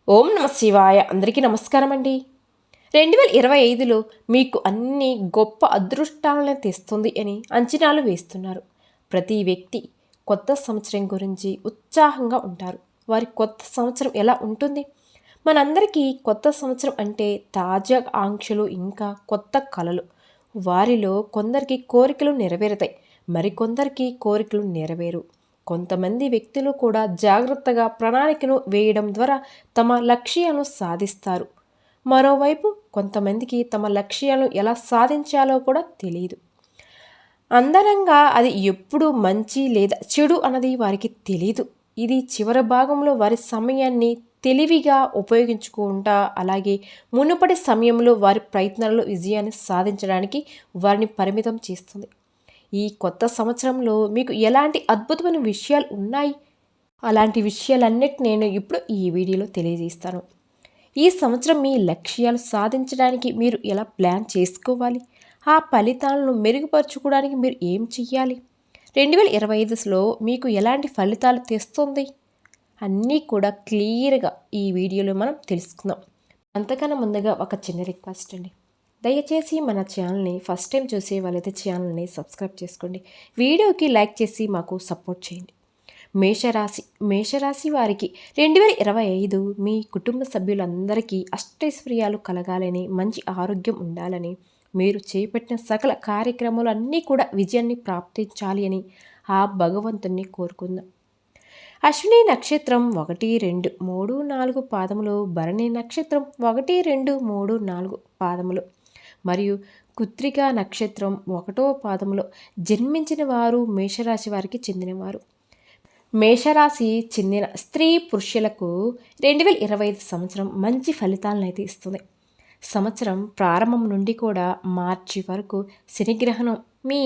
ఓం నమ శివాయ. అందరికీ నమస్కారం అండి. 2025లో మీకు అన్ని గొప్ప అదృష్టాలను తెస్తుంది అని అంచనాలు వేస్తున్నారు. ప్రతి వ్యక్తి కొత్త సంవత్సరం గురించి ఉత్సాహంగా ఉంటారు. వారి కొత్త సంవత్సరం ఎలా ఉంటుంది? మనందరికీ కొత్త సంవత్సరం అంటే తాజా ఆంక్షలు, ఇంకా కొత్త కలలు. వారిలో కొందరికి కోరికలు నెరవేరుతాయి, మరికొందరికి కోరికలు నెరవేరు. కొంతమంది వ్యక్తులు కూడా జాగ్రత్తగా ప్రణాళికను వేయడం ద్వారా తమ లక్ష్యాలను సాధిస్తారు. మరోవైపు కొంతమందికి తమ లక్ష్యాలను ఎలా సాధించాలో కూడా తెలియదు. అందరంగా అది ఎప్పుడు మంచి లేదా చెడు అన్నది వారికి తెలియదు. ఇది చివరి భాగంలో వారి సమయాన్ని తెలివిగా ఉపయోగించుకుంటా, అలాగే మునుపటి సమయంలో వారి ప్రయత్నాలలో విజయాన్ని సాధించడానికి వారిని పరిమితం చేస్తుంది. ఈ కొత్త సంవత్సరంలో మీకు ఎలాంటి అద్భుతమైన విషయాలు ఉన్నాయి? అలాంటి విషయాలన్నిటి నేను ఇప్పుడు ఈ వీడియోలో తెలియజేస్తాను. ఈ సంవత్సరం మీ లక్ష్యాలు సాధించడానికి మీరు ఎలా ప్లాన్ చేసుకోవాలి? ఆ ఫలితాలను మెరుగుపరుచుకోవడానికి మీరు ఏం చెయ్యాలి? 2025లో మీకు ఎలాంటి ఫలితాలు తెస్తుంది? అన్నీ కూడా క్లియర్గా ఈ వీడియోలో మనం తెలుసుకుందాం. అంతకన్నా ముందుగా ఒక చిన్న రిక్వెస్ట్ అండి. దయచేసి మన ఛానల్ని ఫస్ట్ టైం చూసే వాళ్ళైతే ఛానల్ని సబ్స్క్రైబ్ చేసుకోండి. వీడియోకి లైక్ చేసి మాకు సపోర్ట్ చేయండి. మేషరాశి వారికి 2025 మీ కుటుంబ సభ్యులందరికీ అష్టైశ్వర్యాలు కలగాలని, మంచి ఆరోగ్యం ఉండాలని, మీరు చేపట్టిన సకల కార్యక్రమాలు అన్నీ కూడా విజయాన్ని ప్రాప్తించాలి అని ఆ భగవంతుణ్ణి కోరుకుందాం. అశ్విని నక్షత్రం 1, 2, 3, 4 పాదములు, భరణి నక్షత్రం 1, 2, 3, 4 పాదములు మరియు కృత్తిక నక్షత్రం 1వ పాదములో జన్మించిన వారు మేషరాశి వారికి చెందినవారు. మేషరాశి చెందిన స్త్రీ పురుషులకు 2025 సంవత్సరం మంచి ఫలితాలను అయితే ఇస్తుంది. సంవత్సరం ప్రారంభం నుండి కూడా మార్చి వరకు శనిగ్రహణం మీ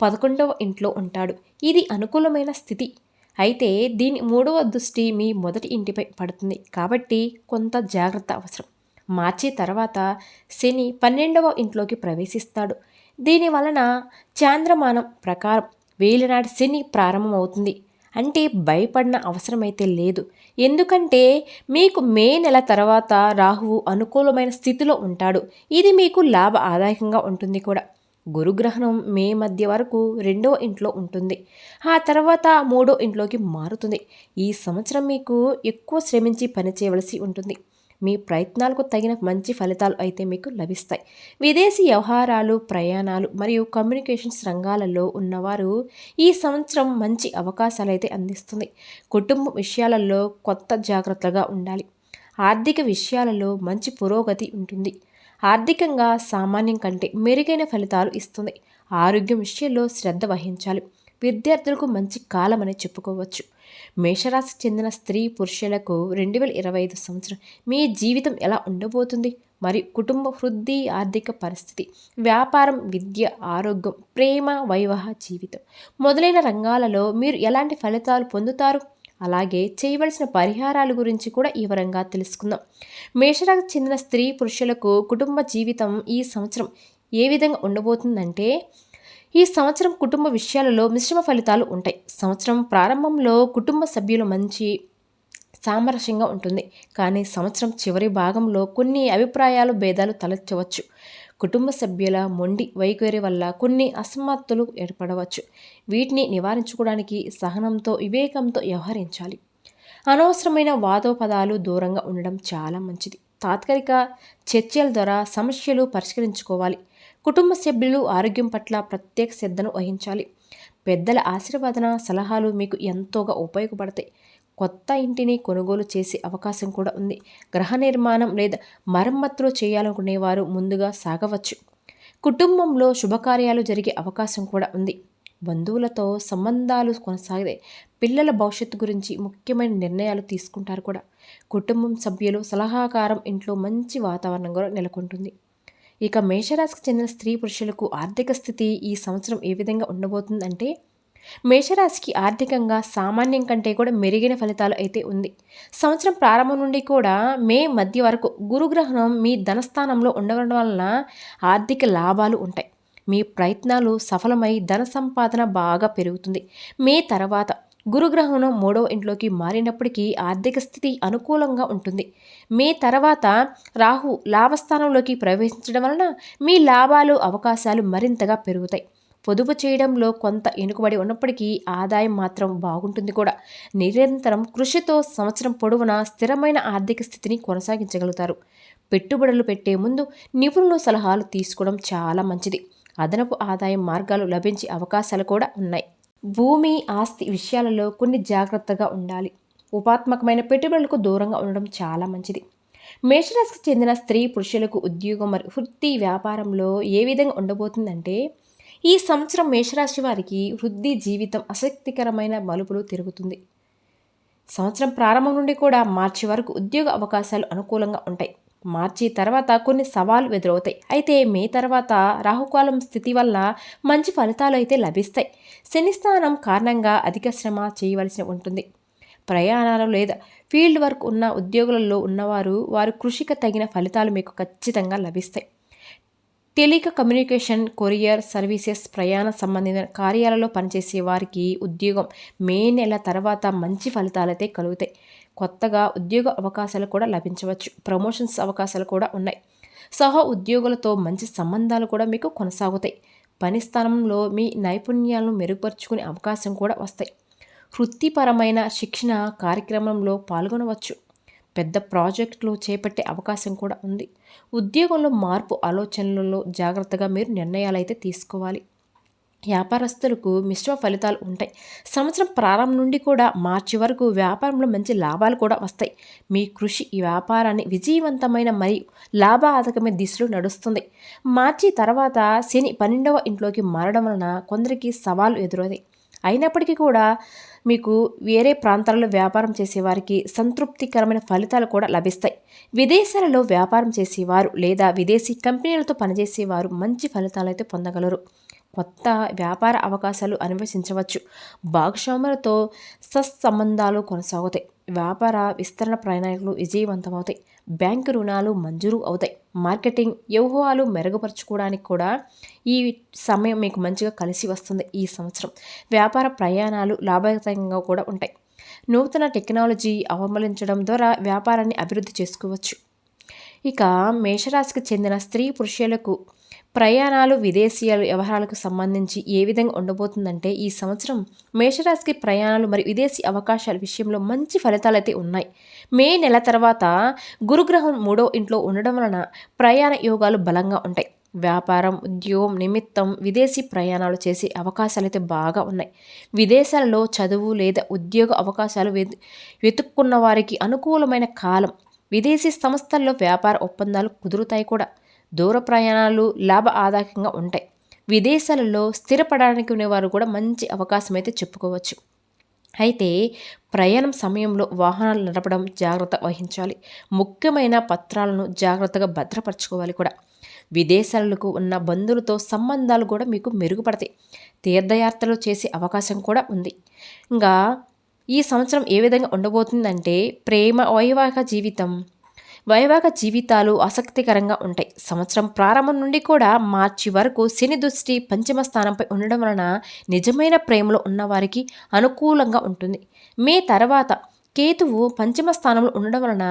11వ ఇంట్లో ఉంటాడు. ఇది అనుకూలమైన స్థితి. అయితే దీని 3వ దృష్టి మీ మొదటి ఇంటిపై పడుతుంది, కాబట్టి కొంత జాగ్రత్త అవసరం. మార్చి తర్వాత శని 12వ ఇంట్లోకి ప్రవేశిస్తాడు. దీని వలన చాంద్రమానం ప్రకారం వేలినాటి శని ప్రారంభమవుతుంది. అంటే భయపడిన అవసరమైతే లేదు. ఎందుకంటే మీకు మే నెల తర్వాత రాహువు అనుకూలమైన స్థితిలో ఉంటాడు. ఇది మీకు లాభ ఆదాయకంగా ఉంటుంది కూడా. గురుగ్రహణం మే మధ్య వరకు 2వ ఇంట్లో ఉంటుంది. ఆ తర్వాత 3వ ఇంట్లోకి మారుతుంది. ఈ సంవత్సరం మీకు ఎక్కువ శ్రమించి పనిచేయవలసి ఉంటుంది. మీ ప్రయత్నాలకు తగిన మంచి ఫలితాలు అయితే మీకు లభిస్తాయి. విదేశీ వ్యవహారాలు, ప్రయాణాలు మరియు కమ్యూనికేషన్స్ రంగాలలో ఉన్నవారు ఈ సంవత్సరం మంచి అవకాశాలు అయితే అందిస్తుంది. కుటుంబ విషయాలలో కొత్త జాగ్రత్తగా ఉండాలి. ఆర్థిక విషయాలలో మంచి పురోగతి ఉంటుంది. ఆర్థికంగా సామాన్యం కంటే మెరుగైన ఫలితాలు ఇస్తుంది. ఆరోగ్యం విషయంలో శ్రద్ధ వహించాలి. విద్యార్థులకు మంచి కాలం అని చెప్పుకోవచ్చు. మేషరాశి చెందిన స్త్రీ పురుషులకు 2025 సంవత్సరం మీ జీవితం ఎలా ఉండబోతుంది? మరియు కుటుంబ వృద్ధి, ఆర్థిక పరిస్థితి, వ్యాపారం, విద్య, ఆరోగ్యం, ప్రేమ, వైవాహ జీవితం మొదలైన రంగాలలో మీరు ఎలాంటి ఫలితాలు పొందుతారు? అలాగే చేయవలసిన పరిహారాల గురించి కూడా వివరంగా తెలుసుకుందాం. మేషరాశి చెందిన స్త్రీ పురుషులకు కుటుంబ జీవితం ఈ సంవత్సరం ఏ విధంగా ఉండబోతుందంటే, ఈ సంవత్సరం కుటుంబ విషయాలలో మిశ్రమ ఫలితాలు ఉంటాయి. సంవత్సరం ప్రారంభంలో కుటుంబ సభ్యులు మంచి సామరస్యంగా ఉంటుంది, కానీ సంవత్సరం చివరి భాగంలో కొన్ని అభిప్రాయాలు, భేదాలు తలెత్తవచ్చు. కుటుంబ సభ్యుల మొండి వైఖరి వల్ల కొన్ని అసమ్మతులు ఏర్పడవచ్చు. వీటిని నివారించుకోవడానికి సహనంతో, వివేకంతో వ్యవహరించాలి. అనవసరమైన వాదోపదాలు దూరంగా ఉండడం చాలా మంచిది. తాత్కాలిక చర్చల ద్వారా సమస్యలు పరిష్కరించుకోవాలి. కుటుంబ సభ్యులు ఆరోగ్యం పట్ల ప్రత్యేక శ్రద్ధను వహించాలి. పెద్దల ఆశీర్వాదన సలహాలు మీకు ఎంతోగా ఉపయోగపడతాయి. కొత్త ఇంటిని కొనుగోలు చేసే అవకాశం కూడా ఉంది. గృహ నిర్మాణం లేదా మరమ్మతులు చేయాలనుకునేవారు ముందుగా సాగవచ్చు. కుటుంబంలో శుభకార్యాలు జరిగే అవకాశం కూడా ఉంది. బంధువులతో సంబంధాలు కొనసాగుతాయి. పిల్లల భవిష్యత్తు గురించి ముఖ్యమైన నిర్ణయాలు తీసుకుంటారు కూడా. కుటుంబం సభ్యులు సలహాకారం ఇంట్లో మంచి వాతావరణం కూడా నెలకొంటుంది. ఇక మేషరాశికి చెందిన స్త్రీ పురుషులకు ఆర్థిక స్థితి ఈ సంవత్సరం ఏ విధంగా ఉండబోతుందంటే, మేషరాశికి ఆర్థికంగా సామాన్యం కంటే కూడా మెరుగైన ఫలితాలు అయితే ఉంది. సంవత్సరం ప్రారంభం నుండి కూడా మే మధ్య వరకు గురుగ్రహణం మీ ధనస్థానంలో ఉండడం వలన ఆర్థిక లాభాలు ఉంటాయి. మీ ప్రయత్నాలు సఫలమై ధన సంపాదన బాగా పెరుగుతుంది. మే తర్వాత గురుగ్రహం 3వ ఇంట్లోకి మారినప్పటికీ ఆర్థిక స్థితి అనుకూలంగా ఉంటుంది. మే తర్వాత రాహు లాభస్థానంలోకి ప్రవేశించడం వలన మీ లాభాలు అవకాశాలు మరింతగా పెరుగుతాయి. పొదుపు చేయడంలో కొంత వెనుకబడి ఉన్నప్పటికీ ఆదాయం మాత్రం బాగుంటుంది కూడా. నిరంతరం కృషితో సంవత్సరం పొడవునా స్థిరమైన ఆర్థిక స్థితిని కొనసాగించగలుగుతారు. పెట్టుబడులు పెట్టే ముందు నిపుణుల సలహాలు తీసుకోవడం చాలా మంచిది. అదనపు ఆదాయం మార్గాలు లభించే అవకాశాలు కూడా ఉన్నాయి. భూమి ఆస్తి విషయాలలో కొన్ని జాగ్రత్తగా ఉండాలి. ఉపాత్మకమైన పెట్టుబడులకు దూరంగా ఉండడం చాలా మంచిది. మేషరాశికి చెందిన స్త్రీ పురుషులకు ఉద్యోగం మరియు వృత్తి వ్యాపారంలో ఏ విధంగా ఉండబోతుందంటే, ఈ సంవత్సరం మేషరాశి వారికి వృద్ధి జీవితం ఆసక్తికరమైన మలుపులు తిరుగుతుంది. సంవత్సరం ప్రారంభం నుండి కూడా మార్చి వరకు ఉద్యోగ అవకాశాలు అనుకూలంగా ఉంటాయి. మార్చి తర్వాత కొన్ని సవాళ్లు ఎదురవుతాయి. అయితే మే తర్వాత రాహుకాలం స్థితి వల్ల మంచి ఫలితాలు అయితే లభిస్తాయి. శని స్థానం కారణంగా అధిక శ్రమ చేయవలసి ఉంటుంది. ప్రయాణాలు లేదా ఫీల్డ్ వర్క్ ఉన్న ఉద్యోగులలో ఉన్నవారు వారి కృషికి తగిన ఫలితాలు మీకు ఖచ్చితంగా లభిస్తాయి. టెలికమ్యూనికేషన్, కొరియర్ సర్వీసెస్, ప్రయాణ సంబంధిత కార్యాలలో పనిచేసే వారికి ఉద్యోగం మే నెల తర్వాత మంచి ఫలితాలైతే కలుగుతాయి. కొత్తగా ఉద్యోగ అవకాశాలు కూడా లభించవచ్చు. ప్రమోషన్స్ అవకాశాలు కూడా ఉన్నాయి. సహ ఉద్యోగులతో మంచి సంబంధాలు కూడా మీకు కొనసాగుతాయి. పని స్థానంలో మీ నైపుణ్యాలను మెరుగుపరుచుకునే అవకాశం కూడా వస్తాయి. వృత్తిపరమైన శిక్షణ కార్యక్రమంలో పాల్గొనవచ్చు. పెద్ద ప్రాజెక్టులు చేపట్టే అవకాశం కూడా ఉంది. ఉద్యోగంలో మార్పు ఆలోచనలలో జాగ్రత్తగా మీరు నిర్ణయాలు అయితే తీసుకోవాలి. వ్యాపారస్తులకు మిశ్రమ ఫలితాలు ఉంటాయి. సంవత్సరం ప్రారంభం నుండి కూడా మార్చి వరకు వ్యాపారంలో మంచి లాభాలు కూడా వస్తాయి. మీ కృషి ఈ వ్యాపారాన్ని విజయవంతమైన మరియు లాభాదాయకమైన దిశలో నడుస్తుంది. మార్చి తర్వాత శని 12వ ఇంట్లోకి మారడం వలన కొందరికి సవాలు ఎదురవుతాయి. అయినప్పటికీ కూడా మీకు వేరే ప్రాంతాలలో వ్యాపారం చేసేవారికి సంతృప్తికరమైన ఫలితాలు కూడా లభిస్తాయి. విదేశాలలో వ్యాపారం చేసేవారు లేదా విదేశీ కంపెనీలతో పనిచేసేవారు మంచి ఫలితాలు అయితే పొందగలరు. కొత్త వ్యాపార అవకాశాలు అన్వేషించవచ్చు. భాగస్వాములతో సత్సంబంధాలు కొనసాగుతాయి. వ్యాపార విస్తరణ ప్రయాణాలు విజయవంతమవుతాయి. బ్యాంకు రుణాలు మంజూరు అవుతాయి. మార్కెటింగ్ వ్యూహాలు మెరుగుపరచుకోవడానికి కూడా ఈ సమయం మీకు మంచిగా కలిసి వస్తుంది. ఈ సంవత్సరం వ్యాపార ప్రయాణాలు లాభదాయకంగా కూడా ఉంటాయి. నూతన టెక్నాలజీ అవలంబించడం ద్వారా వ్యాపారాన్ని అభివృద్ధి చేసుకోవచ్చు. ఇక మేషరాశికి చెందిన స్త్రీ పురుషులకు ప్రయాణాలు విదేశీయ వ్యవహారాలకు సంబంధించి ఏ విధంగా ఉండబోతుందంటే, ఈ సంవత్సరం మేషరాశికి ప్రయాణాలు మరియు విదేశీ అవకాశాల విషయంలో మంచి ఫలితాలు అయితే ఉన్నాయి. మే నెల తర్వాత గురుగ్రహం 3వ ఇంట్లో ఉండడం వలన ప్రయాణ యోగాలు బలంగా ఉంటాయి. వ్యాపారం ఉద్యోగం నిమిత్తం విదేశీ ప్రయాణాలు చేసే అవకాశాలు అయితే బాగా ఉన్నాయి. విదేశాలలో చదువు లేదా ఉద్యోగ అవకాశాలు వెతుక్కున్న వారికి అనుకూలమైన కాలం. విదేశీ సంస్థల్లో వ్యాపార ఒప్పందాలు కుదురుతాయి కూడా. దూర ప్రయాణాలు లాభదాయకంగా ఉంటాయి. విదేశాలలో స్థిరపడడానికి ఉండేవారు కూడా మంచి అవకాశం అయితే చెప్పుకోవచ్చు. అయితే ప్రయాణం సమయంలో వాహనాలు నడపడం జాగ్రత్త వహించాలి. ముఖ్యమైన పత్రాలను జాగ్రత్తగా భద్రపరచుకోవాలి కూడా. విదేశాలకు ఉన్న బంధువులతో సంబంధాలు కూడా మీకు మెరుగుపడతాయి. తీర్థయాత్రలు చేసే అవకాశం కూడా ఉంది. ఇంకా ఈ సంవత్సరం ఏ విధంగా ఉండబోతుందంటే, ప్రేమ వైవాహిక జీవితాలు ఆసక్తికరంగా ఉంటాయి. సంవత్సరం ప్రారంభం నుండి కూడా మార్చి వరకు శని దృష్టి పంచమ స్థానంపై ఉండడం వలన నిజమైన ప్రేమలో ఉన్నవారికి అనుకూలంగా ఉంటుంది. మే తర్వాత కేతువు పంచమ స్థానంలో ఉండడం వలన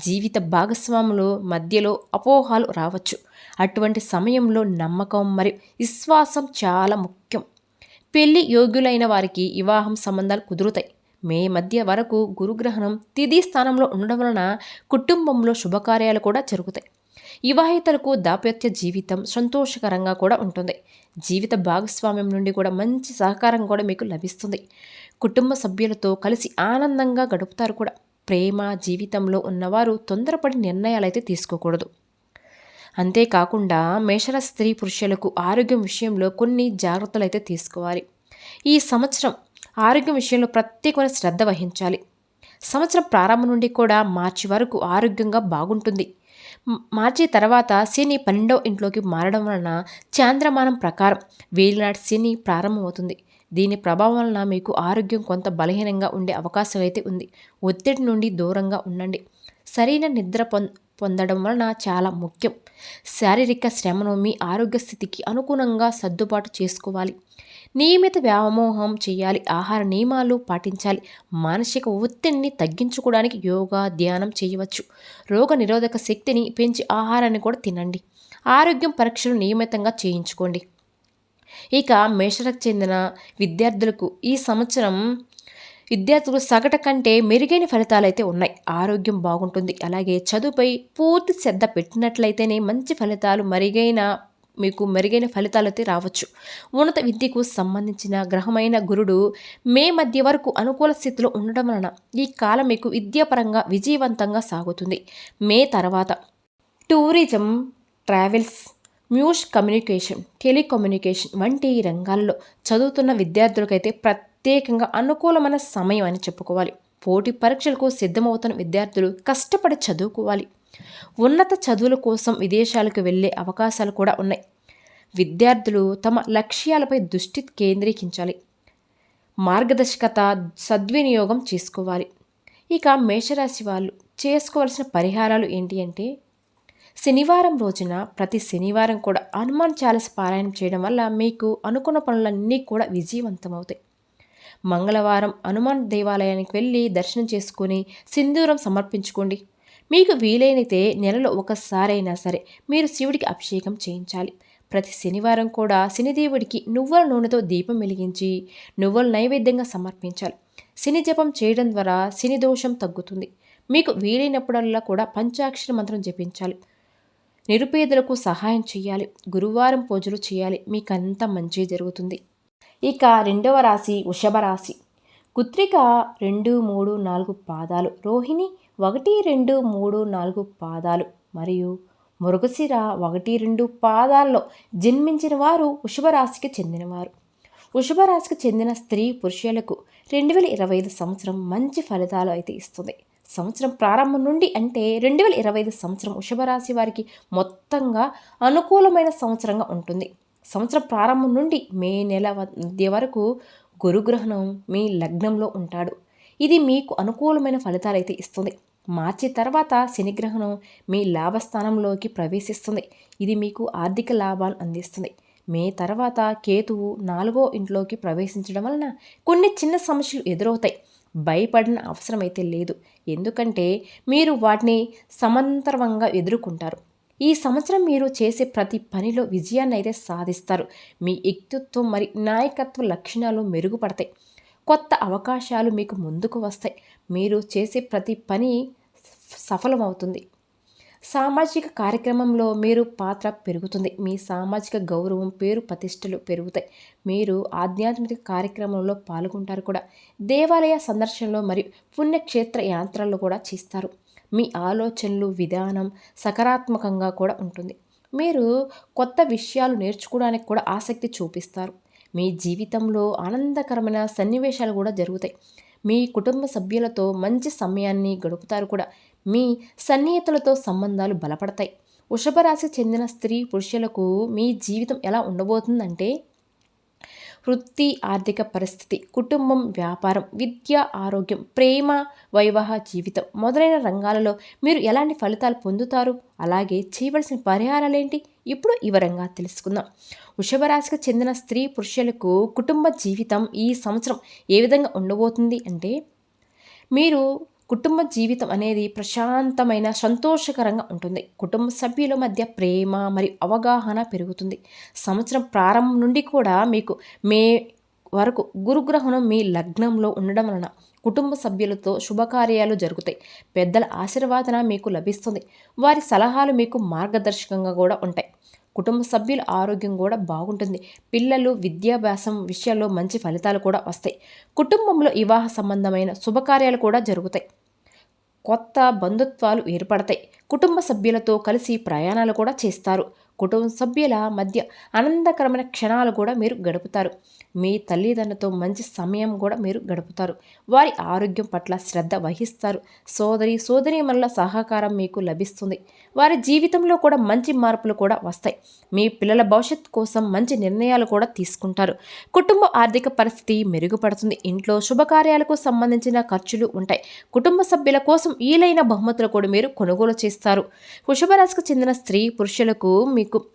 జీవిత భాగస్వాముల మధ్యలో అపోహలు రావచ్చు. అటువంటి సమయంలో నమ్మకం మరియు విశ్వాసం చాలా ముఖ్యం. పెళ్లి యోగ్యులైన వారికి వివాహం సంబంధాలు కుదురుతాయి. మే మధ్య వరకు గురుగ్రహణం తిథి స్థానంలో ఉండడం వలన కుటుంబంలో శుభకార్యాలు కూడా జరుగుతాయి. వివాహితులకు దాంపత్య జీవితం సంతోషకరంగా కూడా ఉంటుంది. జీవిత భాగస్వామ్యం నుండి కూడా మంచి సహకారం కూడా మీకు లభిస్తుంది. కుటుంబ సభ్యులతో కలిసి ఆనందంగా గడుపుతారు కూడా. ప్రేమ జీవితంలో ఉన్నవారు తొందరపడి నిర్ణయాలు అయితే తీసుకోకూడదు. అంతేకాకుండా మేషరాశి స్త్రీ పురుషులకు ఆరోగ్యం విషయంలో కొన్ని జాగ్రత్తలు అయితే తీసుకోవాలి. ఈ సంవత్సరం ఆరోగ్యం విషయంలో ప్రత్యేకమైన శ్రద్ధ వహించాలి. సంవత్సరం ప్రారంభం నుండి కూడా మార్చి వరకు ఆరోగ్యంగా బాగుంటుంది. మార్చి తర్వాత శని 12వ ఇంట్లోకి మారడం వలన చాంద్రమానం ప్రకారం వేలినాటి శని ప్రారంభమవుతుంది. దీని ప్రభావం వలన మీకు ఆరోగ్యం కొంత బలహీనంగా ఉండే అవకాశం అయితే ఉంది. ఒత్తిడి నుండి దూరంగా ఉండండి. సరైన నిద్ర పొందడం వలన చాలా ముఖ్యం. శారీరక శ్రమను మీ ఆరోగ్య స్థితికి అనుగుణంగా సర్దుబాటు చేసుకోవాలి. నియమిత వ్యామోహం చేయాలి, ఆహార నియమాలు పాటించాలి. మానసిక ఒత్తిడిని తగ్గించుకోవడానికి యోగా, ధ్యానం చేయవచ్చు. రోగ నిరోధక శక్తిని పెంచి ఆహారాన్ని కూడా తినండి. ఆరోగ్యం పరీక్షలు నియమితంగా చేయించుకోండి. ఇక మేషరాశికి చెందిన విద్యార్థులకు ఈ సంవత్సరం విద్యార్థులు సగటు కంటే మెరుగైన ఫలితాలైతే ఉన్నాయి. ఆరోగ్యం బాగుంటుంది. అలాగే చదువుపై పూర్తి శ్రద్ధ పెట్టినట్లయితేనే మంచి ఫలితాలు మీకు మెరుగైన ఫలితాలైతే రావచ్చు. ఉన్నత విద్యకు సంబంధించిన గ్రహమైన గురుడు మే మధ్య వరకు అనుకూల స్థితిలో ఉండడం వలన ఈ కాలం మీకు విద్యాపరంగా విజయవంతంగా సాగుతుంది. మే తర్వాత టూరిజం, ట్రావెల్స్, కమ్యూనికేషన్, టెలికమ్యూనికేషన్ వంటి రంగాల్లో చదువుతున్న విద్యార్థులకైతే ప్రత్యేకంగా అనుకూలమైన సమయం అని చెప్పుకోవాలి. పోటీ పరీక్షలకు సిద్ధమవుతున్న విద్యార్థులు కష్టపడి చదువుకోవాలి. ఉన్నత చదువుల కోసం విదేశాలకు వెళ్ళే అవకాశాలు కూడా ఉన్నాయి. విద్యార్థులు తమ లక్ష్యాలపై దృష్టి కేంద్రీకరించాలి. మార్గదర్శకత సద్వినియోగం చేసుకోవాలి. ఇక మేషరాశి వాళ్ళు చేసుకోవాల్సిన పరిహారాలు ఏంటి అంటే, శనివారం రోజున ప్రతి శనివారం కూడా హనుమాన్ చాలీస పారాయణం చేయడం వల్ల మీకు అనుకున్న పనులన్నీ కూడా విజయవంతమవుతాయి. మంగళవారం హనుమాన్ దేవాలయానికి వెళ్ళి దర్శనం చేసుకొని సింధూరం సమర్పించుకోండి. మీకు వీలైనతే నెలలో ఒకసారైనా సరే మీరు శివుడికి అభిషేకం చేయించాలి. ప్రతి శనివారం కూడా శనిదేవుడికి నువ్వుల నూనెతో దీపం వెలిగించి నువ్వుల నైవేద్యంగా సమర్పించాలి. శని జపం చేయడం ద్వారా శని దోషం తగ్గుతుంది. మీకు వీలైనప్పుడల్లా కూడా పంచాక్షర మంత్రం జపించాలి. నిరుపేదలకు సహాయం చేయాలి. గురువారం పూజలు చేయాలి. మీకంతా మంచి జరుగుతుంది. ఇక రెండవ రాశి వృషభ రాశి. కృత్తిక 2, 3, 4 పాదాలు, రోహిణి 1, 2, 3, 4 పాదాలు మరియు మృగశిర 1, 2 పాదాల్లో జన్మించిన వారు వృషభ రాశికి చెందినవారు. వృషభ రాశికి చెందిన స్త్రీ పురుషులకు 2025 సంవత్సరం మంచి ఫలితాలు అయితే ఇస్తుంది. సంవత్సరం ప్రారంభం నుండి అంటే 2025 సంవత్సరం వృషభ రాశి వారికి మొత్తంగా అనుకూలమైన సంవత్సరంగా ఉంటుంది. సంవత్సరం ప్రారంభం నుండి మే నెల మధ్య వరకు గురుగ్రహణం మీ లగ్నంలో ఉంటాడు. ఇది మీకు అనుకూలమైన ఫలితాలు అయితే ఇస్తుంది. మార్చి తర్వాత శనిగ్రహణం మీ లాభస్థానంలోకి ప్రవేశిస్తుంది. ఇది మీకు ఆర్థిక లాభాలు అందిస్తుంది. మే తర్వాత కేతువు 4వ ఇంట్లోకి ప్రవేశించడం వలన కొన్ని చిన్న సమస్యలు ఎదురవుతాయి. భయపడిన అవసరం అయితే లేదు, ఎందుకంటే మీరు వాటిని సమాంతరంగా ఎదుర్కొంటారు. ఈ సంవత్సరం మీరు చేసే ప్రతి పనిలో విజయాన్ని అయితే సాధిస్తారు. మీ వ్యక్తిత్వం మరి నాయకత్వ లక్షణాలు మెరుగుపడతాయి. కొత్త అవకాశాలు మీకు ముందుకు వస్తాయి. మీరు చేసే ప్రతి పని సఫలమవుతుంది. సామాజిక కార్యక్రమంలో మీరు పాత్ర పెరుగుతుంది. మీ సామాజిక గౌరవం, పేరు ప్రతిష్టలు పెరుగుతాయి. మీరు ఆధ్యాత్మిక కార్యక్రమంలో పాల్గొంటారు కూడా. దేవాలయ సందర్శనలో మరియు పుణ్యక్షేత్ర యాత్రలు కూడా చేస్తారు. మీ ఆలోచనలు విధానం సకారాత్మకంగా కూడా ఉంటుంది. మీరు కొత్త విషయాలు నేర్చుకోవడానికి కూడా ఆసక్తి చూపిస్తారు. మీ జీవితంలో ఆనందకరమైన సన్నివేశాలు కూడా జరుగుతాయి. మీ కుటుంబ సభ్యులతో మంచి సమయాన్ని గడుపుతారు కూడా. మీ సన్నిహితులతో సంబంధాలు బలపడతాయి. వృషభ రాశికి చెందిన స్త్రీ పురుషులకు మీ జీవితం ఎలా ఉండబోతుందంటే, వృత్తి, ఆర్థిక పరిస్థితి, కుటుంబం, వ్యాపారం, విద్య, ఆరోగ్యం, ప్రేమ, వైవాహ జీవితం మొదలైన రంగాలలో మీరు ఎలాంటి ఫలితాలు పొందుతారు, అలాగే చేయవలసిన పరిహారాలేంటి, ఇప్పుడు వివరంగా తెలుసుకుందాం. వృషభ రాశికి చెందిన స్త్రీ పురుషులకు కుటుంబ జీవితం ఈ సంవత్సరం ఏ విధంగా ఉండబోతుంది అంటే, మీరు కుటుంబ జీవితం అనేది ప్రశాంతమైన సంతోషకరంగా ఉంటుంది. కుటుంబ సభ్యుల మధ్య ప్రేమ మరియు అవగాహన పెరుగుతుంది. సంవత్సరం ప్రారంభం నుండి కూడా మీకు మే వరకు గురుగ్రహణం మీ లగ్నంలో ఉండడం వలన కుటుంబ సభ్యులతో శుభకార్యాలు జరుగుతాయి. పెద్దల ఆశీర్వాదన మీకు లభిస్తుంది. వారి సలహాలు మీకు మార్గదర్శకంగా కూడా ఉంటాయి. కుటుంబ సభ్యుల ఆరోగ్యం కూడా బాగుంటుంది. పిల్లలు విద్యాభ్యాసం విషయాల్లో మంచి ఫలితాలు కూడా వస్తాయి. కుటుంబంలో వివాహ సంబంధమైన శుభకార్యాలు కూడా జరుగుతాయి. కొత్త బంధుత్వాలు ఏర్పడతాయి. కుటుంబ సభ్యులతో కలిసి ప్రయాణాలు కూడా చేస్తారు. కుటుంబ సభ్యుల మధ్య ఆనందకరమైన క్షణాలు కూడా మీరు గడుపుతారు. మీ తల్లిదండ్రులతో మంచి సమయం కూడా మీరు గడుపుతారు. వారి ఆరోగ్యం పట్ల శ్రద్ధ వహిస్తారు. సోదరీమణుల సహకారం మీకు లభిస్తుంది. వారి జీవితంలో కూడా మంచి మార్పులు కూడా వస్తాయి. మీ పిల్లల భవిష్యత్తు కోసం మంచి నిర్ణయాలు కూడా తీసుకుంటారు. కుటుంబ ఆర్థిక పరిస్థితి మెరుగుపడుతుంది. ఇంట్లో శుభకార్యాలకు సంబంధించిన ఖర్చులు ఉంటాయి. కుటుంబ సభ్యుల కోసం ఈలైన బహుమతులు కూడా మీరు కొనుగోలు చేస్తారు. వృషభ రాశికి చెందిన స్త్రీ పురుషులకు మీకు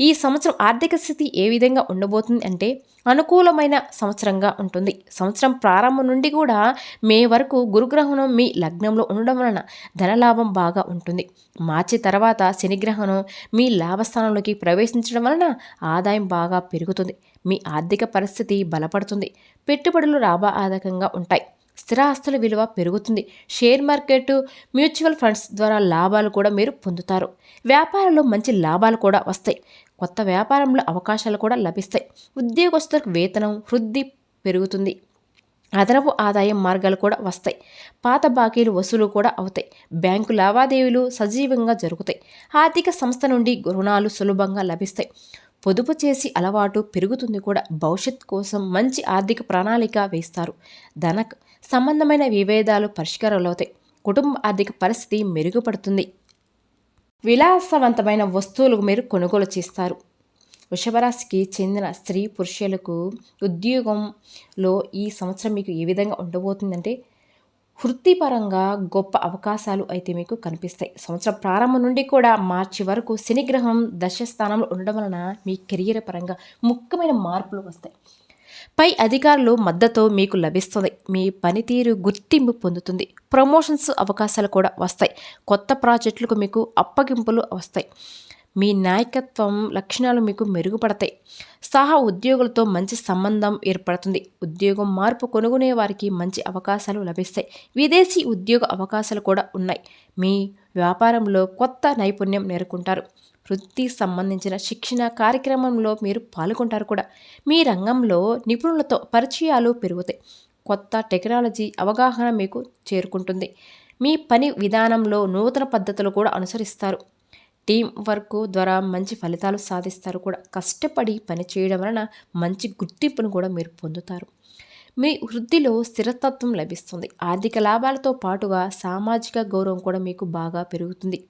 ఈ సంవత్సరం ఆర్థిక స్థితి ఏ విధంగా ఉండబోతుంది అంటే అనుకూలమైన సంవత్సరంగా ఉంటుంది. సంవత్సరం ప్రారంభం నుండి కూడా మే వరకు గురుగ్రహణం మీ లగ్నంలో ఉండడం వలన ధనలాభం బాగా ఉంటుంది. మార్చి తర్వాత శనిగ్రహణం మీ లాభస్థానంలోకి ప్రవేశించడం వలన ఆదాయం బాగా పెరుగుతుంది. మీ ఆర్థిక పరిస్థితి బలపడుతుంది. పెట్టుబడులు లాభదాయకంగా ఉంటాయి. స్థిరాస్తుల విలువ పెరుగుతుంది. షేర్ మార్కెట్, మ్యూచువల్ ఫండ్స్ ద్వారా లాభాలు కూడా మీరు పొందుతారు. వ్యాపారంలో మంచి లాభాలు కూడా వస్తాయి. కొత్త వ్యాపారంలో అవకాశాలు కూడా లభిస్తాయి. ఉద్యోగస్తులకు వేతనం వృద్ధి పెరుగుతుంది. అదనపు ఆదాయం మార్గాలు కూడా వస్తాయి. పాత బాకీలు వసూలు కూడా అవుతాయి. బ్యాంకు లావాదేవీలు సజీవంగా జరుగుతాయి. ఆర్థిక సంస్థ నుండి రుణాలు సులభంగా లభిస్తాయి. పొదుపు చేసి అలవాటు పెరుగుతుంది కూడా. భవిష్యత్ కోసం మంచి ఆర్థిక ప్రణాళిక వేస్తారు. ధన సంబంధమైన విభేదాలు పరిష్కారాలవుతాయి. కుటుంబ ఆర్థిక పరిస్థితి మెరుగుపడుతుంది. విలాసవంతమైన వస్తువులు మీరు కొనుగోలు చేస్తారు. వృషభరాశికి చెందిన స్త్రీ పురుషులకు ఉద్యోగంలో ఈ సంవత్సరం మీకు ఏ విధంగా ఉండబోతుందంటే వృత్తిపరంగా గొప్ప అవకాశాలు అయితే మీకు కనిపిస్తాయి. సంవత్సరం ప్రారంభం నుండి కూడా మార్చి వరకు శనిగ్రహం దశస్థానంలో ఉండడం వలన మీ కెరియర్ పరంగా ముఖ్యమైన మార్పులు వస్తాయి. పై అధికారులు మద్దతు మీకు లభిస్తుంది. మీ పనితీరు గుర్తింపు పొందుతుంది. ప్రమోషన్స్ అవకాశాలు కూడా వస్తాయి. కొత్త ప్రాజెక్టులకు మీకు అప్పగింపులు వస్తాయి. మీ నాయకత్వం లక్షణాలు మీకు మెరుగుపడతాయి. ఉద్యోగులతో మంచి సంబంధం ఏర్పడుతుంది. ఉద్యోగం మార్పు కొనుగొనే వారికి మంచి అవకాశాలు లభిస్తాయి. విదేశీ ఉద్యోగ అవకాశాలు కూడా ఉన్నాయి. మీ వ్యాపారంలో కొత్త నైపుణ్యం నేర్చుకుంటారు. వృత్తి సంబంధించిన శిక్షణ కార్యక్రమంలో మీరు పాల్గొంటారు కూడా. మీ రంగంలో నిపుణులతో పరిచయాలు పెరుగుతాయి. కొత్త టెక్నాలజీ అవగాహన మీకు చేరుకుంటుంది. మీ పని విధానంలో నూతన పద్ధతులు కూడా అనుసరిస్తారు. టీం వర్క్ ద్వారా మంచి ఫలితాలు సాధిస్తారు కూడా. కష్టపడి పని చేయడం వలన మంచి గుర్తింపును కూడా మీరు పొందుతారు. మీ వృద్ధిలో స్థిరతత్వం లభిస్తుంది. ఆర్థిక లాభాలతో పాటుగా సామాజిక గౌరవం కూడా మీకు బాగా పెరుగుతుంది.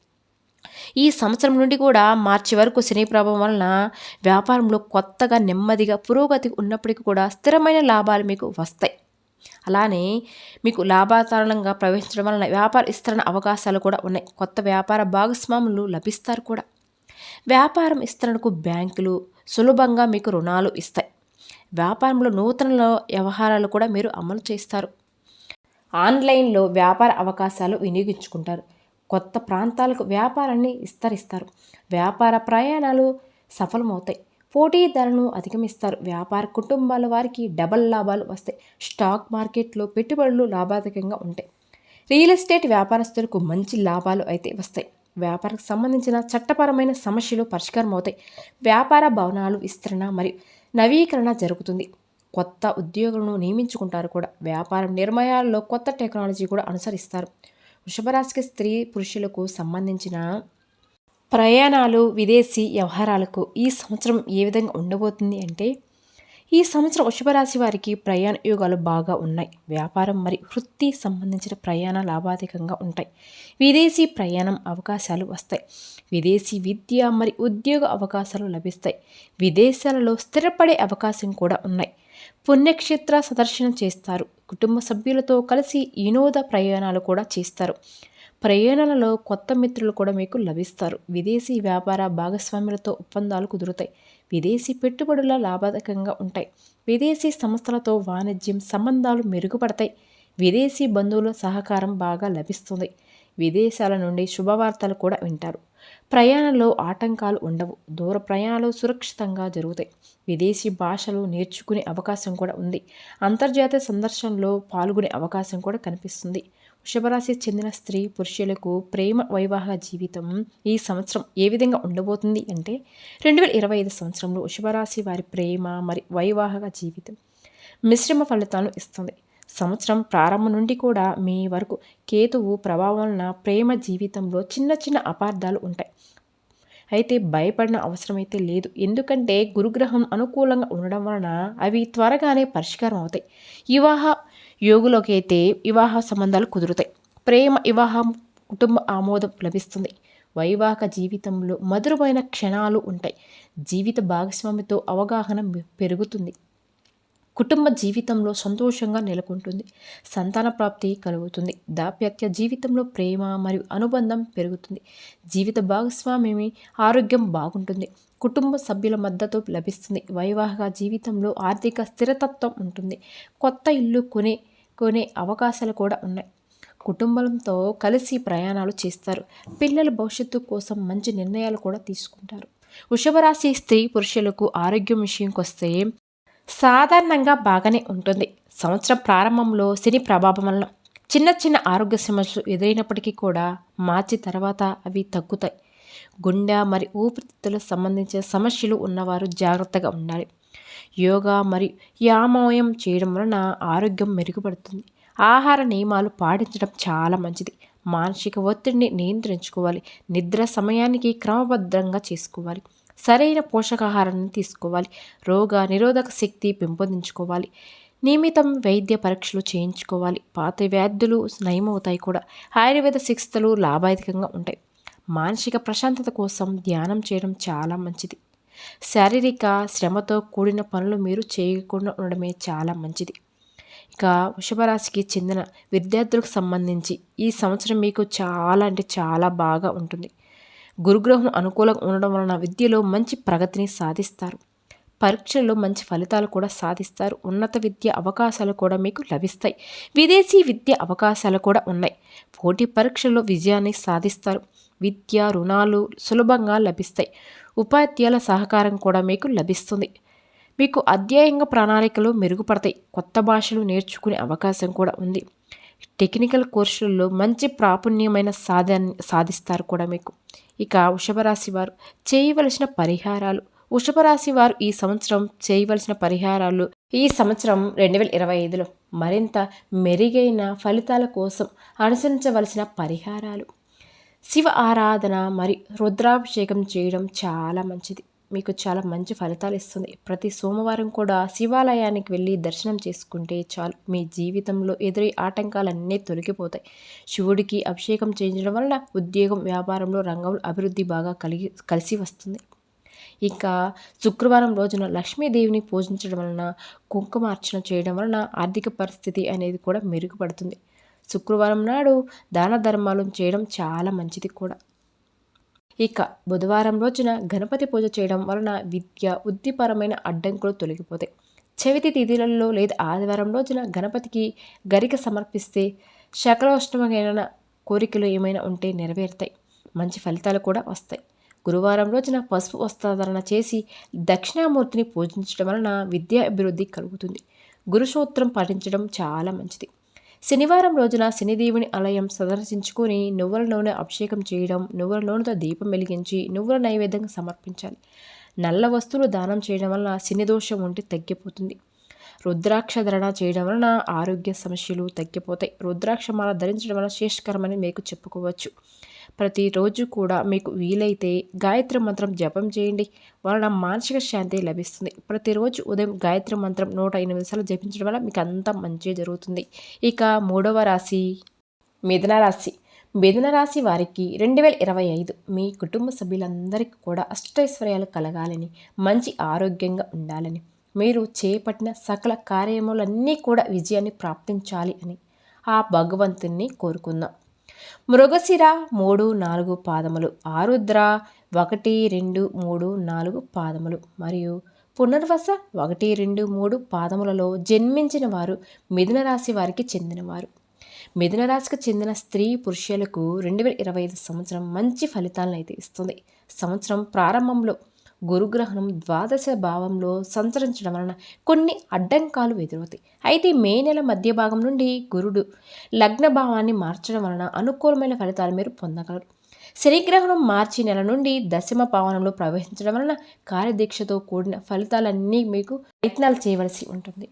ఈ సంవత్సరం నుండి కూడా మార్చి వరకు శని ప్రభావం వలన వ్యాపారంలో కొత్తగా నెమ్మదిగా పురోగతి ఉన్నప్పటికీ కూడా స్థిరమైన లాభాలు మీకు వస్తాయి. అలానే మీకు లాభాధారణంగా ప్రవేశించడం వలన వ్యాపార విస్తరణ అవకాశాలు కూడా ఉన్నాయి. కొత్త వ్యాపార భాగస్వాములు లభిస్తారు కూడా. వ్యాపారం విస్తరణకు బ్యాంకులు సులభంగా మీకు రుణాలు ఇస్తాయి. వ్యాపారంలో నూతన వ్యవహారాలు కూడా మీరు అమలు చేస్తారు. ఆన్లైన్లో వ్యాపార అవకాశాలు వినియోగించుకుంటారు. కొత్త ప్రాంతాలకు వ్యాపారాన్ని విస్తరిస్తారు. వ్యాపార ప్రయాణాలు సఫలమవుతాయి. పోటీదారులను అధిగమిస్తారు. వ్యాపార కుటుంబాల వారికి డబల్ లాభాలు వస్తాయి. స్టాక్ మార్కెట్లో పెట్టుబడులు లాభదాయకంగా ఉంటాయి. రియల్ ఎస్టేట్ వ్యాపారస్తులకు మంచి లాభాలు అయితే వస్తాయి. వ్యాపారకు సంబంధించిన చట్టపరమైన సమస్యలు పరిష్కారం అవుతాయి. వ్యాపార భవనాలు విస్తరణ మరియు నవీకరణ జరుగుతుంది. కొత్త ఉద్యోగులను నియమించుకుంటారు కూడా. వ్యాపార నిర్ణయాల్లో కొత్త టెక్నాలజీ కూడా అనుసరిస్తారు. వృషభరాశికి స్త్రీ పురుషులకు సంబంధించిన ప్రయాణాలు విదేశీ వ్యవహారాలకు ఈ సంవత్సరం ఏ విధంగా ఉండబోతుంది అంటే ఈ సంవత్సరం వృషభరాశి వారికి ప్రయాణ యోగాలు బాగా ఉన్నాయి. వ్యాపారం మరియు వృత్తి సంబంధించిన ప్రయాణ లాభాధికంగా ఉంటాయి. విదేశీ ప్రయాణం అవకాశాలు వస్తాయి. విదేశీ విద్య మరియు ఉద్యోగ అవకాశాలు లభిస్తాయి. విదేశాలలో స్థిరపడే అవకాశం కూడా ఉన్నాయి. పుణ్యక్షేత్ర సందర్శనం చేస్తారు. కుటుంబ సభ్యులతో కలిసి వినోద ప్రయాణాలు కూడా చేస్తారు. ప్రయాణాలలో కొత్త మిత్రులు కూడా మీకు లభిస్తారు. విదేశీ వ్యాపార భాగస్వాములతో ఒప్పందాలు కుదురుతాయి. విదేశీ పెట్టుబడుల లాభదాయకంగా ఉంటాయి. విదేశీ సంస్థలతో వాణిజ్యం సంబంధాలు మెరుగుపడతాయి. విదేశీ బంధువుల సహకారం బాగా లభిస్తుంది. విదేశాల నుండి శుభవార్తలు కూడా వింటారు. ప్రయాణంలో ఆటంకాలు ఉండవు. దూర ప్రయాణాలు సురక్షితంగా జరుగుతాయి. విదేశీ భాషలు నేర్చుకునే అవకాశం కూడా ఉంది. అంతర్జాతీయ సందర్శనలో పాల్గొనే అవకాశం కూడా కనిపిస్తుంది. వృషభరాశి చెందిన స్త్రీ పురుషులకు ప్రేమ వైవాహిక జీవితం ఈ సంవత్సరం ఏ విధంగా ఉండబోతుంది అంటే 2025 సంవత్సరంలో వృషభరాశి వారి ప్రేమ మరియు వైవాహిక జీవితం మిశ్రమ ఫలితాలను ఇస్తుంది. సంవత్సరం ప్రారంభం నుండి కూడా మీ వరకు కేతువు ప్రభావం వలన ప్రేమ జీవితంలో చిన్న చిన్న అపార్థాలు ఉంటాయి. అయితే భయపడిన అవసరమైతే లేదు. ఎందుకంటే గురుగ్రహం అనుకూలంగా ఉండడం వలన అవి త్వరగానే పరిష్కారం అవుతాయి. వివాహ యోగులకి అయితే వివాహ సంబంధాలు కుదురుతాయి. ప్రేమ వివాహం కుటుంబ ఆమోదం లభిస్తుంది. వైవాహిక జీవితంలో మధురమైన క్షణాలు ఉంటాయి. జీవిత భాగస్వామితో అవగాహన పెరుగుతుంది. కుటుంబ జీవితంలో సంతోషంగా నెలకొంటుంది. సంతాన ప్రాప్తి కలుగుతుంది. దాంపత్య జీవితంలో ప్రేమ మరియు అనుబంధం పెరుగుతుంది. జీవిత భాగస్వామి ఆరోగ్యం బాగుంటుంది. కుటుంబ సభ్యుల మద్దతు లభిస్తుంది. వైవాహిక జీవితంలో ఆర్థిక స్థిరతత్వం ఉంటుంది. కొత్త ఇల్లు కొనే అవకాశాలు కూడా ఉన్నాయి. కుటుంబంతో కలిసి ప్రయాణాలు చేస్తారు. పిల్లల భవిష్యత్తు కోసం మంచి నిర్ణయాలు కూడా తీసుకుంటారు. వృషభ రాశి స్త్రీ పురుషులకు ఆరోగ్యం విషయంకి వస్తే సాధారణంగా బాగానే ఉంటుంది. సంవత్సరం ప్రారంభంలో శని ప్రభావం వలన చిన్న చిన్న ఆరోగ్య సమస్యలు ఎదురైనప్పటికీ కూడా మార్చి తర్వాత అవి తగ్గుతాయి. గుండె మరియు ఊపిరితిత్తులకు సంబంధించిన సమస్యలు ఉన్నవారు జాగ్రత్తగా ఉండాలి. యోగా మరియు వ్యాయామం చేయడం వలన ఆరోగ్యం మెరుగుపడుతుంది. ఆహార నియమాలు పాటించడం చాలా మంచిది. మానసిక ఒత్తిడిని నియంత్రించుకోవాలి. నిద్ర సమయానికి క్రమబద్ధంగా చేసుకోవాలి. సరైన పోషకాహారాన్ని తీసుకోవాలి. రోగ నిరోధక శక్తి పెంపొందించుకోవాలి. నియమితం వైద్య పరీక్షలు చేయించుకోవాలి. పాత వ్యాధులు నయమవుతాయి కూడా. ఆయుర్వేద చికిత్సలు లాభదాయకంగా ఉంటాయి. మానసిక ప్రశాంతత కోసం ధ్యానం చేయడం చాలా మంచిది. శారీరక శ్రమతో కూడిన పనులు మీరు చేయకుండా ఉండడమే చాలా మంచిది. ఇక వృషభరాశికి చెందిన విద్యార్థులకు సంబంధించి ఈ సంవత్సరం మీకు చాలా అంటే చాలా బాగా ఉంటుంది. గురుగ్రహం అనుకూలంగా ఉండడం వలన విద్యలో మంచి ప్రగతిని సాధిస్తారు. పరీక్షల్లో మంచి ఫలితాలు కూడా సాధిస్తారు. ఉన్నత విద్య అవకాశాలు కూడా మీకు లభిస్తాయి. విదేశీ విద్య అవకాశాలు కూడా ఉన్నాయి. పోటీ పరీక్షల్లో విజయాన్ని సాధిస్తారు. విద్యా రుణాలు సులభంగా లభిస్తాయి. ఉపాధ్యాయుల సహకారం కూడా మీకు లభిస్తుంది. మీకు అధ్యాయంగా ప్రణాళికలు మెరుగుపడతాయి. కొత్త భాషలు నేర్చుకునే అవకాశం కూడా ఉంది. టెక్నికల్ కోర్సులలో మంచి ప్రాపుణ్యమైన సాధిస్తారు కూడా మీకు. ఇక వృషభరాశి వారు చేయవలసిన పరిహారాలు. వృషభరాశి వారు ఈ సంవత్సరం చేయవలసిన పరిహారాలు ఈ సంవత్సరం 2025లో మరింత మెరుగైన ఫలితాల కోసం అనుసరించవలసిన పరిహారాలు. శివ ఆరాధన మరియు రుద్రాభిషేకం చేయడం చాలా మంచిది. మీకు చాలా మంచి ఫలితాలు ఇస్తుంది. ప్రతి సోమవారం కూడా శివాలయానికి వెళ్ళి దర్శనం చేసుకుంటే చాలు. మీ జీవితంలో ఎదురై ఆటంకాలన్నీ తొలగిపోతాయి. శివుడికి అభిషేకం చేయించడం వలన ఉద్యోగం వ్యాపారంలో రంగంలో అభివృద్ధి బాగా కలిసి వస్తుంది. ఇంకా శుక్రవారం రోజున లక్ష్మీదేవిని పూజించడం వలన కుంకుమార్చన చేయడం వలన ఆర్థిక పరిస్థితి అనేది కూడా మెరుగుపడుతుంది. శుక్రవారం నాడు దాన ధర్మాలు చేయడం చాలా మంచిది కూడా. ఇక బుధవారం రోజున గణపతి పూజ చేయడం వలన విద్య వృత్తిపరమైన అడ్డంకులు తొలగిపోతాయి. చవితి తిథులలో లేదా ఆదివారం రోజున గణపతికి గరిక సమర్పిస్తే శకలోష్టమైన కోరికలు ఏమైనా ఉంటే నెరవేరుతాయి. మంచి ఫలితాలు కూడా వస్తాయి. గురువారం రోజున పసుపు వస్త్రధారణ చేసి దక్షిణామూర్తిని పూజించడం వలన విద్యా అభివృద్ధి కలుగుతుంది. గురుసూత్రం పాటించడం చాలా మంచిది. శనివారం రోజున శనిదేవుని ఆలయం సందర్శించుకొని నువ్వుల నూనె అభిషేకం చేయడం, నువ్వుల నూనెతో దీపం వెలిగించి నువ్వుల నైవేద్యంగా సమర్పించాలి. నల్ల వస్తువులు దానం చేయడం వలన శని దోషం ఉంటే తగ్గిపోతుంది. రుద్రాక్ష ధరణ చేయడం వలన ఆరోగ్య సమస్యలు తగ్గిపోతాయి. రుద్రాక్ష మాల ధరించడం వలన శ్రేష్కరమని మీకు చెప్పుకోవచ్చు. ప్రతిరోజు కూడా మీకు వీలైతే గాయత్రి మంత్రం జపం చేయండి. వలన మానసిక శాంతి లభిస్తుంది. ప్రతిరోజు ఉదయం గాయత్రి మంత్రం 108 సార్లు జపించడం వల్ల మీకు అంతా మంచి జరుగుతుంది. ఇక మూడవ రాశి మిథున రాశి. మిథున రాశి వారికి 2025 మీ కుటుంబ సభ్యులందరికీ కూడా అష్టైశ్వర్యాలు కలగాలని, మంచి ఆరోగ్యంగా ఉండాలని, మీరు చేపట్టిన సకల కార్యములన్నీ కూడా విజయాన్ని ప్రాప్తించాలి అని ఆ భగవంతుణ్ణి కోరుకుందాం. మృగశిర 3, 4 పాదములు, ఆరుద్ర 1, 2, 3, 4 పాదములు మరియు పునర్వస 1, 2, 3 పాదములలో జన్మించిన వారు మిథున రాశి వారికి చెందినవారు. మిథున రాశికి చెందిన స్త్రీ పురుషులకు 2025 సంవత్సరం మంచి ఫలితాలను అయితే ఇస్తుంది. సంవత్సరం ప్రారంభంలో గురుగ్రహణం ద్వాదశ భావంలో సంచరించడం వలన కొన్ని అడ్డంకాలు ఎదురవుతాయి. అయితే మే నెల మధ్య భాగం నుండి గురుడు లగ్న భావాన్ని మార్చడం వలన అనుకూలమైన ఫలితాలు మీరు పొందగలరు. శనిగ్రహణం మార్చి నెల నుండి దశమ భావనంలో ప్రవేశించడం వలన కార్యదీక్షతో కూడిన ఫలితాలన్నీ మీకు ప్రయత్నాలు చేయవలసి ఉంటుంది.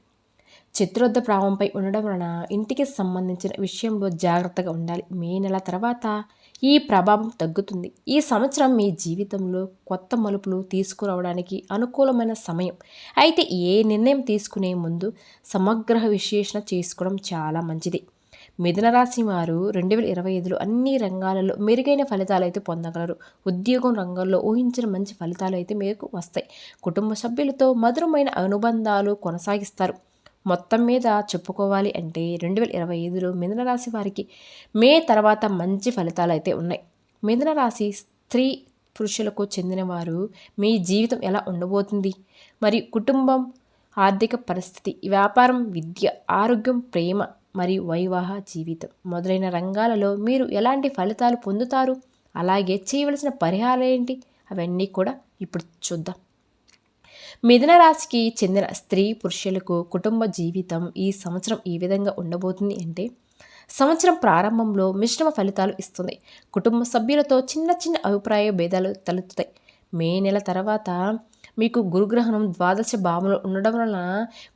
చతుర్థ భావంపై ఉండడం వలన ఇంటికి సంబంధించిన విషయంలో జాగ్రత్తగా ఉండాలి. మే నెల తర్వాత ఈ ప్రభావం తగ్గుతుంది. ఈ సంవత్సరం మీ జీవితంలో కొత్త మలుపులు తీసుకురావడానికి అనుకూలమైన సమయం. అయితే ఏ నిర్ణయం తీసుకునే ముందు సమగ్ర విశ్లేషణ చేసుకోవడం చాలా మంచిది. మిథున రాశి వారు 2025లో అన్ని రంగాలలో మెరుగైన ఫలితాలు అయితే పొందగలరు. ఉద్యోగం రంగంలో ఊహించిన మంచి ఫలితాలు అయితే మీకు వస్తాయి. కుటుంబ సభ్యులతో మధురమైన అనుబంధాలు కొనసాగిస్తారు. మొత్తం మీద చెప్పుకోవాలి అంటే 2025లో మిథున రాశి వారికి మే తర్వాత మంచి ఫలితాలు అయితే ఉన్నాయి. మిథున రాశి స్త్రీ పురుషులకు చెందినవారు మీ జీవితం ఎలా ఉండబోతుంది, మరియు కుటుంబం, ఆర్థిక పరిస్థితి, వ్యాపారం, విద్య, ఆరోగ్యం, ప్రేమ మరియు వైవాహ జీవితం మొదలైన రంగాలలో మీరు ఎలాంటి ఫలితాలు పొందుతారు, అలాగే చేయవలసిన పరిహారాలు ఏంటి, అవన్నీ కూడా ఇప్పుడు చూద్దాం. మిథున రాశికి చెందిన స్త్రీ పురుషులకు కుటుంబ జీవితం ఈ సంవత్సరం ఈ విధంగా ఉండబోతుంది అంటే, సంవత్సరం ప్రారంభంలో మిశ్రమ ఫలితాలు ఇస్తుంది. కుటుంబ సభ్యులతో చిన్న చిన్న అభిప్రాయ భేదాలు తలెత్తుతాయి. మే నెల తర్వాత మీకు గురుగ్రహణం ద్వాదశ భావంలో ఉండడం వలన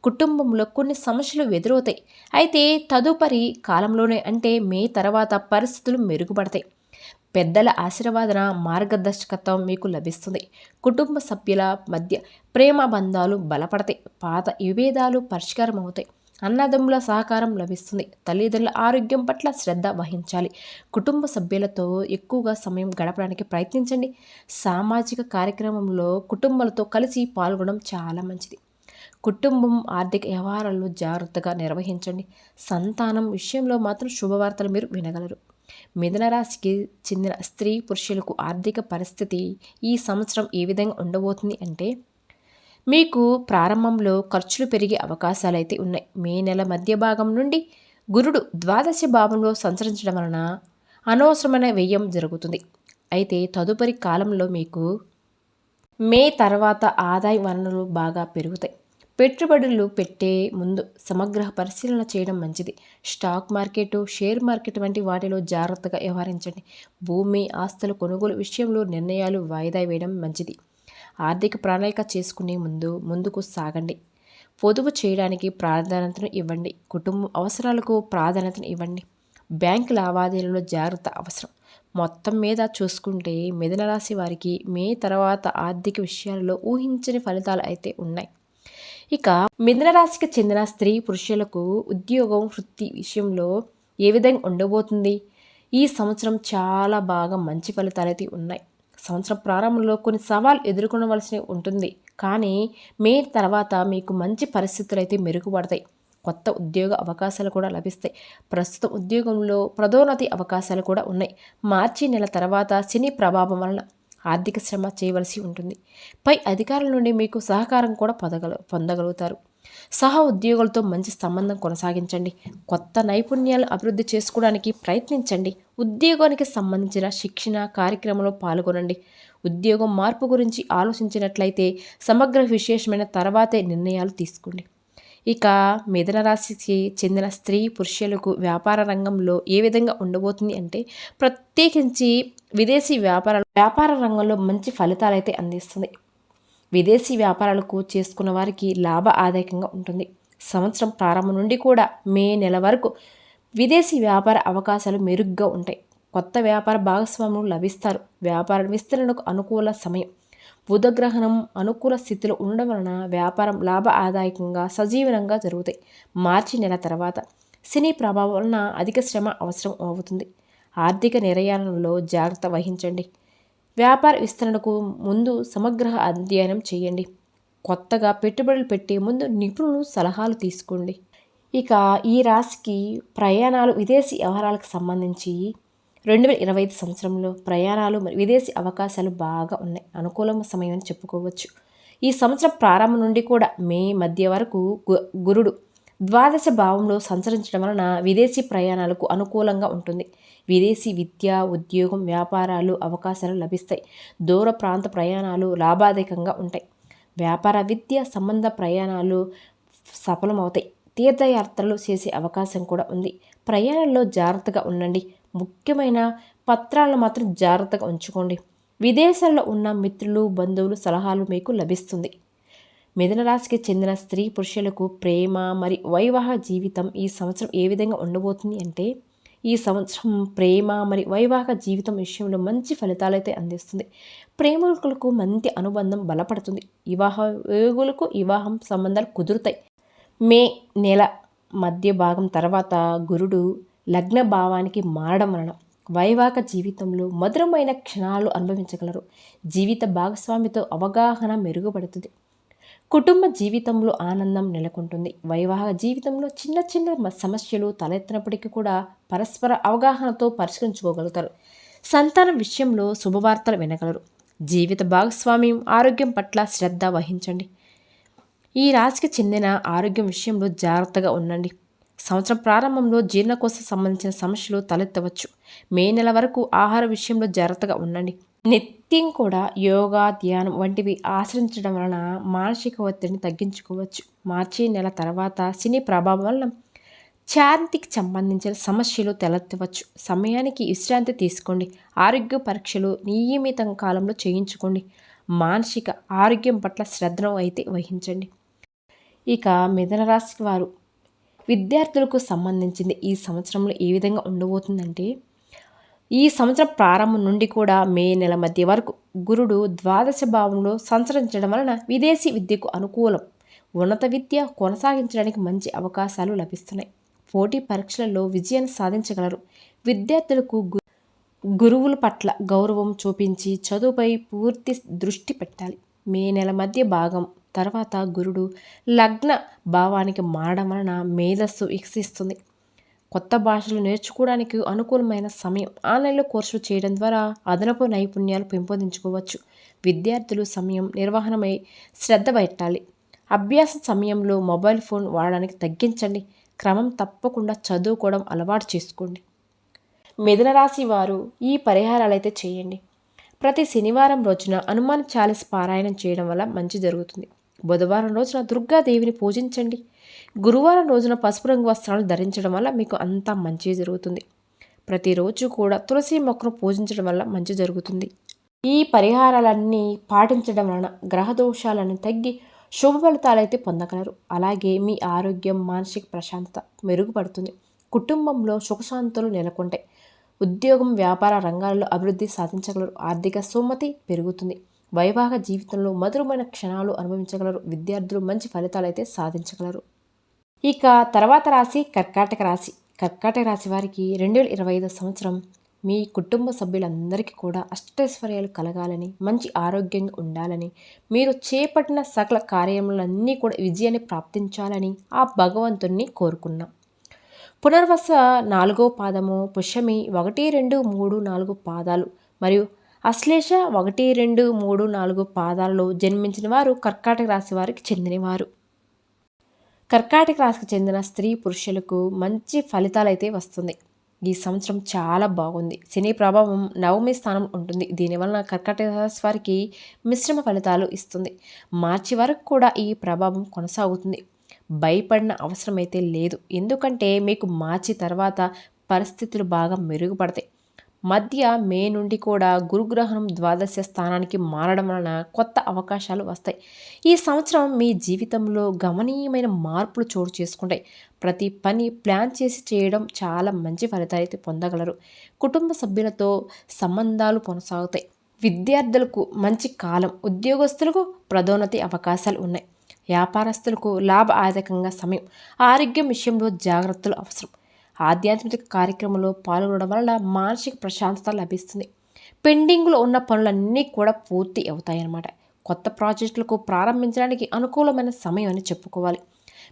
కుటుంబంలో కొన్ని సమస్యలు ఎదురవుతాయి. అయితే తదుపరి కాలంలోనే అంటే మే తర్వాత పరిస్థితులు మెరుగుపడతాయి. పెద్దల ఆశీర్వాదన మార్గదర్శకత్వం మీకు లభిస్తుంది. కుటుంబ సభ్యుల మధ్య ప్రేమ బంధాలు బలపడతాయి. పాత విభేదాలు పరిష్కారం అవుతాయి. అన్నదమ్ముల సహకారం లభిస్తుంది. తల్లిదండ్రుల ఆరోగ్యం పట్ల శ్రద్ధ వహించాలి. కుటుంబ సభ్యులతో ఎక్కువగా సమయం గడపడానికి ప్రయత్నించండి. సామాజిక కార్యక్రమంలో కుటుంబాలతో కలిసి పాల్గొనడం చాలా మంచిది. కుటుంబం ఆర్థిక వ్యవహారాలను జాగ్రత్తగా నిర్వహించండి. సంతానం విషయంలో మాత్రం శుభవార్తలు మీరు వినగలరు. మిథున రాశికి చెందిన స్త్రీ పురుషులకు ఆర్థిక పరిస్థితి ఈ సంవత్సరం ఏ విధంగా ఉండబోతుంది అంటే, మీకు ప్రారంభంలో ఖర్చులు పెరిగే అవకాశాలు అయితే ఉన్నాయి. మే నెల మధ్య భాగం నుండి గురుడు ద్వాదశ భావంలో సంచరించడం వలన అనవసరమైన వ్యయం జరుగుతుంది. అయితే తదుపరి కాలంలో మీకు మే తర్వాత ఆదాయ వనరులు బాగా పెరుగుతాయి. పెట్టుబడులు పెట్టే ముందు సమగ్ర పరిశీలన చేయడం మంచిది. స్టాక్ మార్కెట్, షేర్ మార్కెట్ వంటి వాటిలో జాగ్రత్తగా వ్యవహరించండి. భూమి, ఆస్తుల కొనుగోలు విషయంలో నిర్ణయాలు వాయిదా వేయడం మంచిది. ఆర్థిక ప్రణాళిక చేసుకునే ముందుకు సాగండి. పొదుపు చేయడానికి ప్రాధాన్యతను ఇవ్వండి. కుటుంబ అవసరాలకు ప్రాధాన్యతను ఇవ్వండి. బ్యాంకు లావాదేవీలలో జాగ్రత్త అవసరం. మొత్తం మీద చూసుకుంటే మిథున రాశి వారికి మే తర్వాత ఆర్థిక విషయాలలో ఊహించని ఫలితాలు అయితే ఉన్నాయి. ఇక మిథున రాశికి చెందిన స్త్రీ పురుషులకు ఉద్యోగం, వృత్తి విషయంలో ఏ విధంగా ఉండబోతుంది? ఈ సంవత్సరం చాలా బాగా మంచి ఫలితాలు అయితే ఉన్నాయి. సంవత్సరం ప్రారంభంలో కొన్ని సవాళ్ళు ఎదుర్కొనవలసి ఉంటుంది, కానీ మే తర్వాత మీకు మంచి పరిస్థితులు అయితే మెరుగుపడతాయి. కొత్త ఉద్యోగ అవకాశాలు కూడా లభిస్తాయి. ప్రస్తుతం ఉద్యోగంలో పదోన్నతి అవకాశాలు కూడా ఉన్నాయి. మార్చి నెల తర్వాత శని ప్రభావం వలన ఆర్థిక శ్రమ చేయవలసి ఉంటుంది. పై అధికారుల నుండి మీకు సహకారం కూడా పొందగలుగుతారు. సహ ఉద్యోగులతో మంచి సంబంధం కొనసాగించండి. కొత్త నైపుణ్యాలను అభివృద్ధి చేసుకోవడానికి ప్రయత్నించండి. ఉద్యోగానికి సంబంధించిన శిక్షణ కార్యక్రమంలో పాల్గొనండి. ఉద్యోగం మార్పు గురించి ఆలోచించినట్లయితే సమగ్ర విశేషమైన తర్వాతే నిర్ణయాలు తీసుకోండి. ఇక మిథున రాశికి చెందిన స్త్రీ పురుషులకు వ్యాపార రంగంలో ఏ విధంగా ఉండబోతుంది అంటే, ప్రత్యేకించి విదేశీ వ్యాపార రంగంలో మంచి ఫలితాలు అయితే అందిస్తుంది. విదేశీ వ్యాపారాలకు చేసుకున్న వారికి లాభ ఆదాయకంగా ఉంటుంది. సంవత్సరం ప్రారంభం నుండి కూడా మే నెల వరకు విదేశీ వ్యాపార అవకాశాలు మెరుగ్గా ఉంటాయి. కొత్త వ్యాపార భాగస్వాములు లభిస్తారు. వ్యాపార విస్తరణకు అనుకూల సమయం. బుధగ్రహణం అనుకూల స్థితిలో ఉండడం వలన వ్యాపారం లాభ ఆదాయకంగా సజీవనంగా జరుగుతాయి. మార్చి నెల తర్వాత శని ప్రభావం వలన అధిక శ్రమ అవసరం అవుతుంది. ఆర్థిక నిర్ణయాలలో జాగ్రత్త వహించండి. వ్యాపార విస్తరణకు ముందు సమగ్ర అధ్యయనం చేయండి. కొత్తగా పెట్టుబడులు పెట్టే ముందు నిపుణులు సలహాలు తీసుకోండి. ఇక ఈ రాశికి ప్రయాణాలు, విదేశీ వ్యవహారాలకు సంబంధించి 2025 సంవత్సరంలో ప్రయాణాలు మరియు విదేశీ అవకాశాలు బాగా ఉన్నాయి. అనుకూల సమయం అని చెప్పుకోవచ్చు. ఈ సంవత్సరం ప్రారంభం నుండి కూడా మే మధ్య వరకు గురుడు ద్వాదశ భావంలో సంచరించడం వలన విదేశీ ప్రయాణాలకు అనుకూలంగా ఉంటుంది. విదేశీ విద్య, ఉద్యోగం, వ్యాపారాలు అవకాశాలు లభిస్తాయి. దూర ప్రాంత ప్రయాణాలు లాభాధికంగా ఉంటాయి. వ్యాపార, విద్య సంబంధ ప్రయాణాలు సఫలమవుతాయి. తీర్థయాత్రలు చేసే అవకాశం కూడా ఉంది. ప్రయాణంలో జాగ్రత్తగా ఉండండి. ముఖ్యమైన పత్రాలను మాత్రం జాగ్రత్తగా ఉంచుకోండి. విదేశాల్లో ఉన్న మిత్రులు, బంధువులు సలహాలు మీకు లభిస్తుంది. మిథున రాశికి చెందిన స్త్రీ పురుషులకు ప్రేమ మరియు వైవాహ జీవితం ఈ సంవత్సరం ఏ విధంగా ఉండబోతుంది అంటే, ఈ సంవత్సరం ప్రేమ మరియు వైవాహిక జీవితం విషయంలో మంచి ఫలితాలైతే అందిస్తుంది. ప్రేమికులకు మంచి అనుబంధం బలపడుతుంది. యోగులకు వివాహం సంబంధాలు కుదురుతాయి. మే నెల మధ్య భాగం తర్వాత గురుడు లగ్న భావానికి మారడం వలన వైవాహిక జీవితంలో మధురమైన క్షణాలు అనుభవించగలరు. జీవిత భాగస్వామితో అవగాహన మెరుగుపడుతుంది. కుటుంబ జీవితంలో ఆనందం నెలకొంటుంది. వైవాహిక జీవితంలో చిన్న చిన్న సమస్యలు తలెత్తినప్పటికీ కూడా పరస్పర అవగాహనతో పరిష్కరించుకోగలుగుతారు. సంతానం విషయంలో శుభవార్తలు వినగలరు. జీవిత భాగస్వామ్యం ఆరోగ్యం పట్ల శ్రద్ధ వహించండి. ఈ రాశికి చెందిన ఆరోగ్యం విషయంలో జాగ్రత్తగా ఉండండి. సంవత్సరం ప్రారంభంలో జీర్ణకోశం సంబంధించిన సమస్యలు తలెత్తవచ్చు. మే నెల వరకు ఆహార విషయంలో జాగ్రత్తగా ఉండండి. నిత్యం కూడా యోగా, ధ్యానం వంటివి ఆచరించడం వలన మానసిక ఒత్తిడిని తగ్గించుకోవచ్చు. మార్చి నెల తర్వాత శని ప్రభావం వలన ఛాతీకి సంబంధించిన సమస్యలు తలెత్తవచ్చు. సమయానికి విశ్రాంతి తీసుకోండి. ఆరోగ్య పరీక్షలు నియమిత కాలంలో చేయించుకోండి. మానసిక ఆరోగ్యం పట్ల శ్రద్ధను అయితే వహించండి. ఇక మిథున రాశి వారు విద్యార్థులకు సంబంధించింది ఈ సంవత్సరంలో ఏ విధంగా ఉండబోతుందంటే, ఈ సంవత్సరం ప్రారంభం నుండి కూడా మే నెల మధ్య వరకు గురుడు ద్వాదశ భావంలో సంచరించడం వలన విదేశీ విద్యకు అనుకూలం. ఉన్నత విద్య కొనసాగించడానికి మంచి అవకాశాలు లభిస్తున్నాయి. పోటీ పరీక్షలలో విజయాన్ని సాధించగలరు. విద్యార్థులకు గురువుల పట్ల గౌరవం చూపించి చదువుపై పూర్తి దృష్టి పెట్టాలి. మే నెల మధ్య భాగం తర్వాత గురుడు లగ్న భావానికి మారడం వలన మేధస్సు వికసిస్తుంది. కొత్త భాషలు నేర్చుకోవడానికి అనుకూలమైన సమయం. ఆన్లైన్లో కోర్సులు చేయడం ద్వారా అదనపు నైపుణ్యాలు పెంపొందించుకోవచ్చు. విద్యార్థులు సమయం నిర్వహణపై శ్రద్ధ పెట్టాలి. అభ్యాస సమయంలో మొబైల్ ఫోన్ వాడడానికి తగ్గించండి. క్రమం తప్పకుండా చదువుకోవడం అలవాటు చేసుకోండి. మిథున రాశి వారు ఈ పరిహారాలు అయితే చేయండి. ప్రతి శనివారం రోజున హనుమాన్ చాలీసా పారాయణం చేయడం వల్ల మంచి జరుగుతుంది. బుధవారం రోజున దుర్గాదేవిని పూజించండి. గురువారం రోజున పసుపు రంగు వస్త్రాలు ధరించడం వల్ల మీకు అంతా మంచి జరుగుతుంది. ప్రతిరోజు కూడా తులసి మొక్కను పూజించడం వల్ల మంచి జరుగుతుంది. ఈ పరిహారాలన్నీ పాటించడం వలన గ్రహ దోషాలను తగ్గి శుభ ఫలితాలైతే పొందగలరు. అలాగే మీ ఆరోగ్యం, మానసిక ప్రశాంతత మెరుగుపడుతుంది. కుటుంబంలో సుఖశాంతులు నెలకొంటాయి. ఉద్యోగం, వ్యాపార రంగాల్లో అభివృద్ధి సాధించగలరు. ఆర్థిక సోమతి పెరుగుతుంది. వైవాహిక జీవితంలో మధురమైన క్షణాలు అనుభవించగలరు. విద్యార్థులు మంచి ఫలితాలు అయితే సాధించగలరు. ఇక తర్వాత రాశి కర్కాటక రాశి. కర్కాటక రాశి వారికి 2025 సంవత్సరం మీ కుటుంబ సభ్యులందరికీ కూడా అష్టైశ్వర్యాలు కలగాలని, మంచి ఆరోగ్యంగా ఉండాలని, మీరు చేపట్టిన సకల కార్యములన్నీ కూడా విజయాన్ని ప్రాప్తించాలని ఆ భగవంతుణ్ణి కోరుకున్నాం. పునర్వస 4వ పాదము, పుష్యమి 1, 2, 3, 4 పాదాలు మరియు అశ్లేష 1, 2, 3, 4 పాదాలలో జన్మించిన వారు కర్కాటక రాశి వారికి చెందినవారు. కర్కాటక రాశికి చెందిన స్త్రీ పురుషులకు మంచి ఫలితాలైతే వస్తుంది. ఈ సంవత్సరం చాలా బాగుంది. శని ప్రభావం నవమి స్థానం ఉంటుంది. దీనివలన కర్కాటక రాశి వారికి మిశ్రమ ఫలితాలు ఇస్తుంది. మార్చి వరకు కూడా ఈ ప్రభావం కొనసాగుతుంది. భయపడిన అవసరం అయితే లేదు. ఎందుకంటే మీకు మార్చి తర్వాత పరిస్థితులు బాగా మెరుగుపడతాయి. మధ్య మే నుండి కూడా గురుగ్రహణం ద్వాదశ స్థానానికి మారడం వలన కొత్త అవకాశాలు వస్తాయి. ఈ సంవత్సరం మీ జీవితంలో గమనీయమైన మార్పులు చోటు చేసుకుంటాయి. ప్రతి పని ప్లాన్ చేసి చేయడం చాలా మంచి ఫలితాలు అయితే పొందగలరు. కుటుంబ సభ్యులతో సంబంధాలు కొనసాగుతాయి. విద్యార్థులకు మంచి కాలం. ఉద్యోగస్తులకు పదోన్నతి అవకాశాలు ఉన్నాయి. వ్యాపారస్తులకు లాభదాయకంగా సమయం. ఆరోగ్యం విషయంలో జాగ్రత్తలు అవసరం. ఆధ్యాత్మిక కార్యక్రమంలో పాల్గొనడం వల్ల మానసిక ప్రశాంతత లభిస్తుంది. పెండింగ్లో ఉన్న పనులన్నీ కూడా పూర్తి అవుతాయన్నమాట. కొత్త ప్రాజెక్టులకు ప్రారంభించడానికి అనుకూలమైన సమయం అని చెప్పుకోవాలి.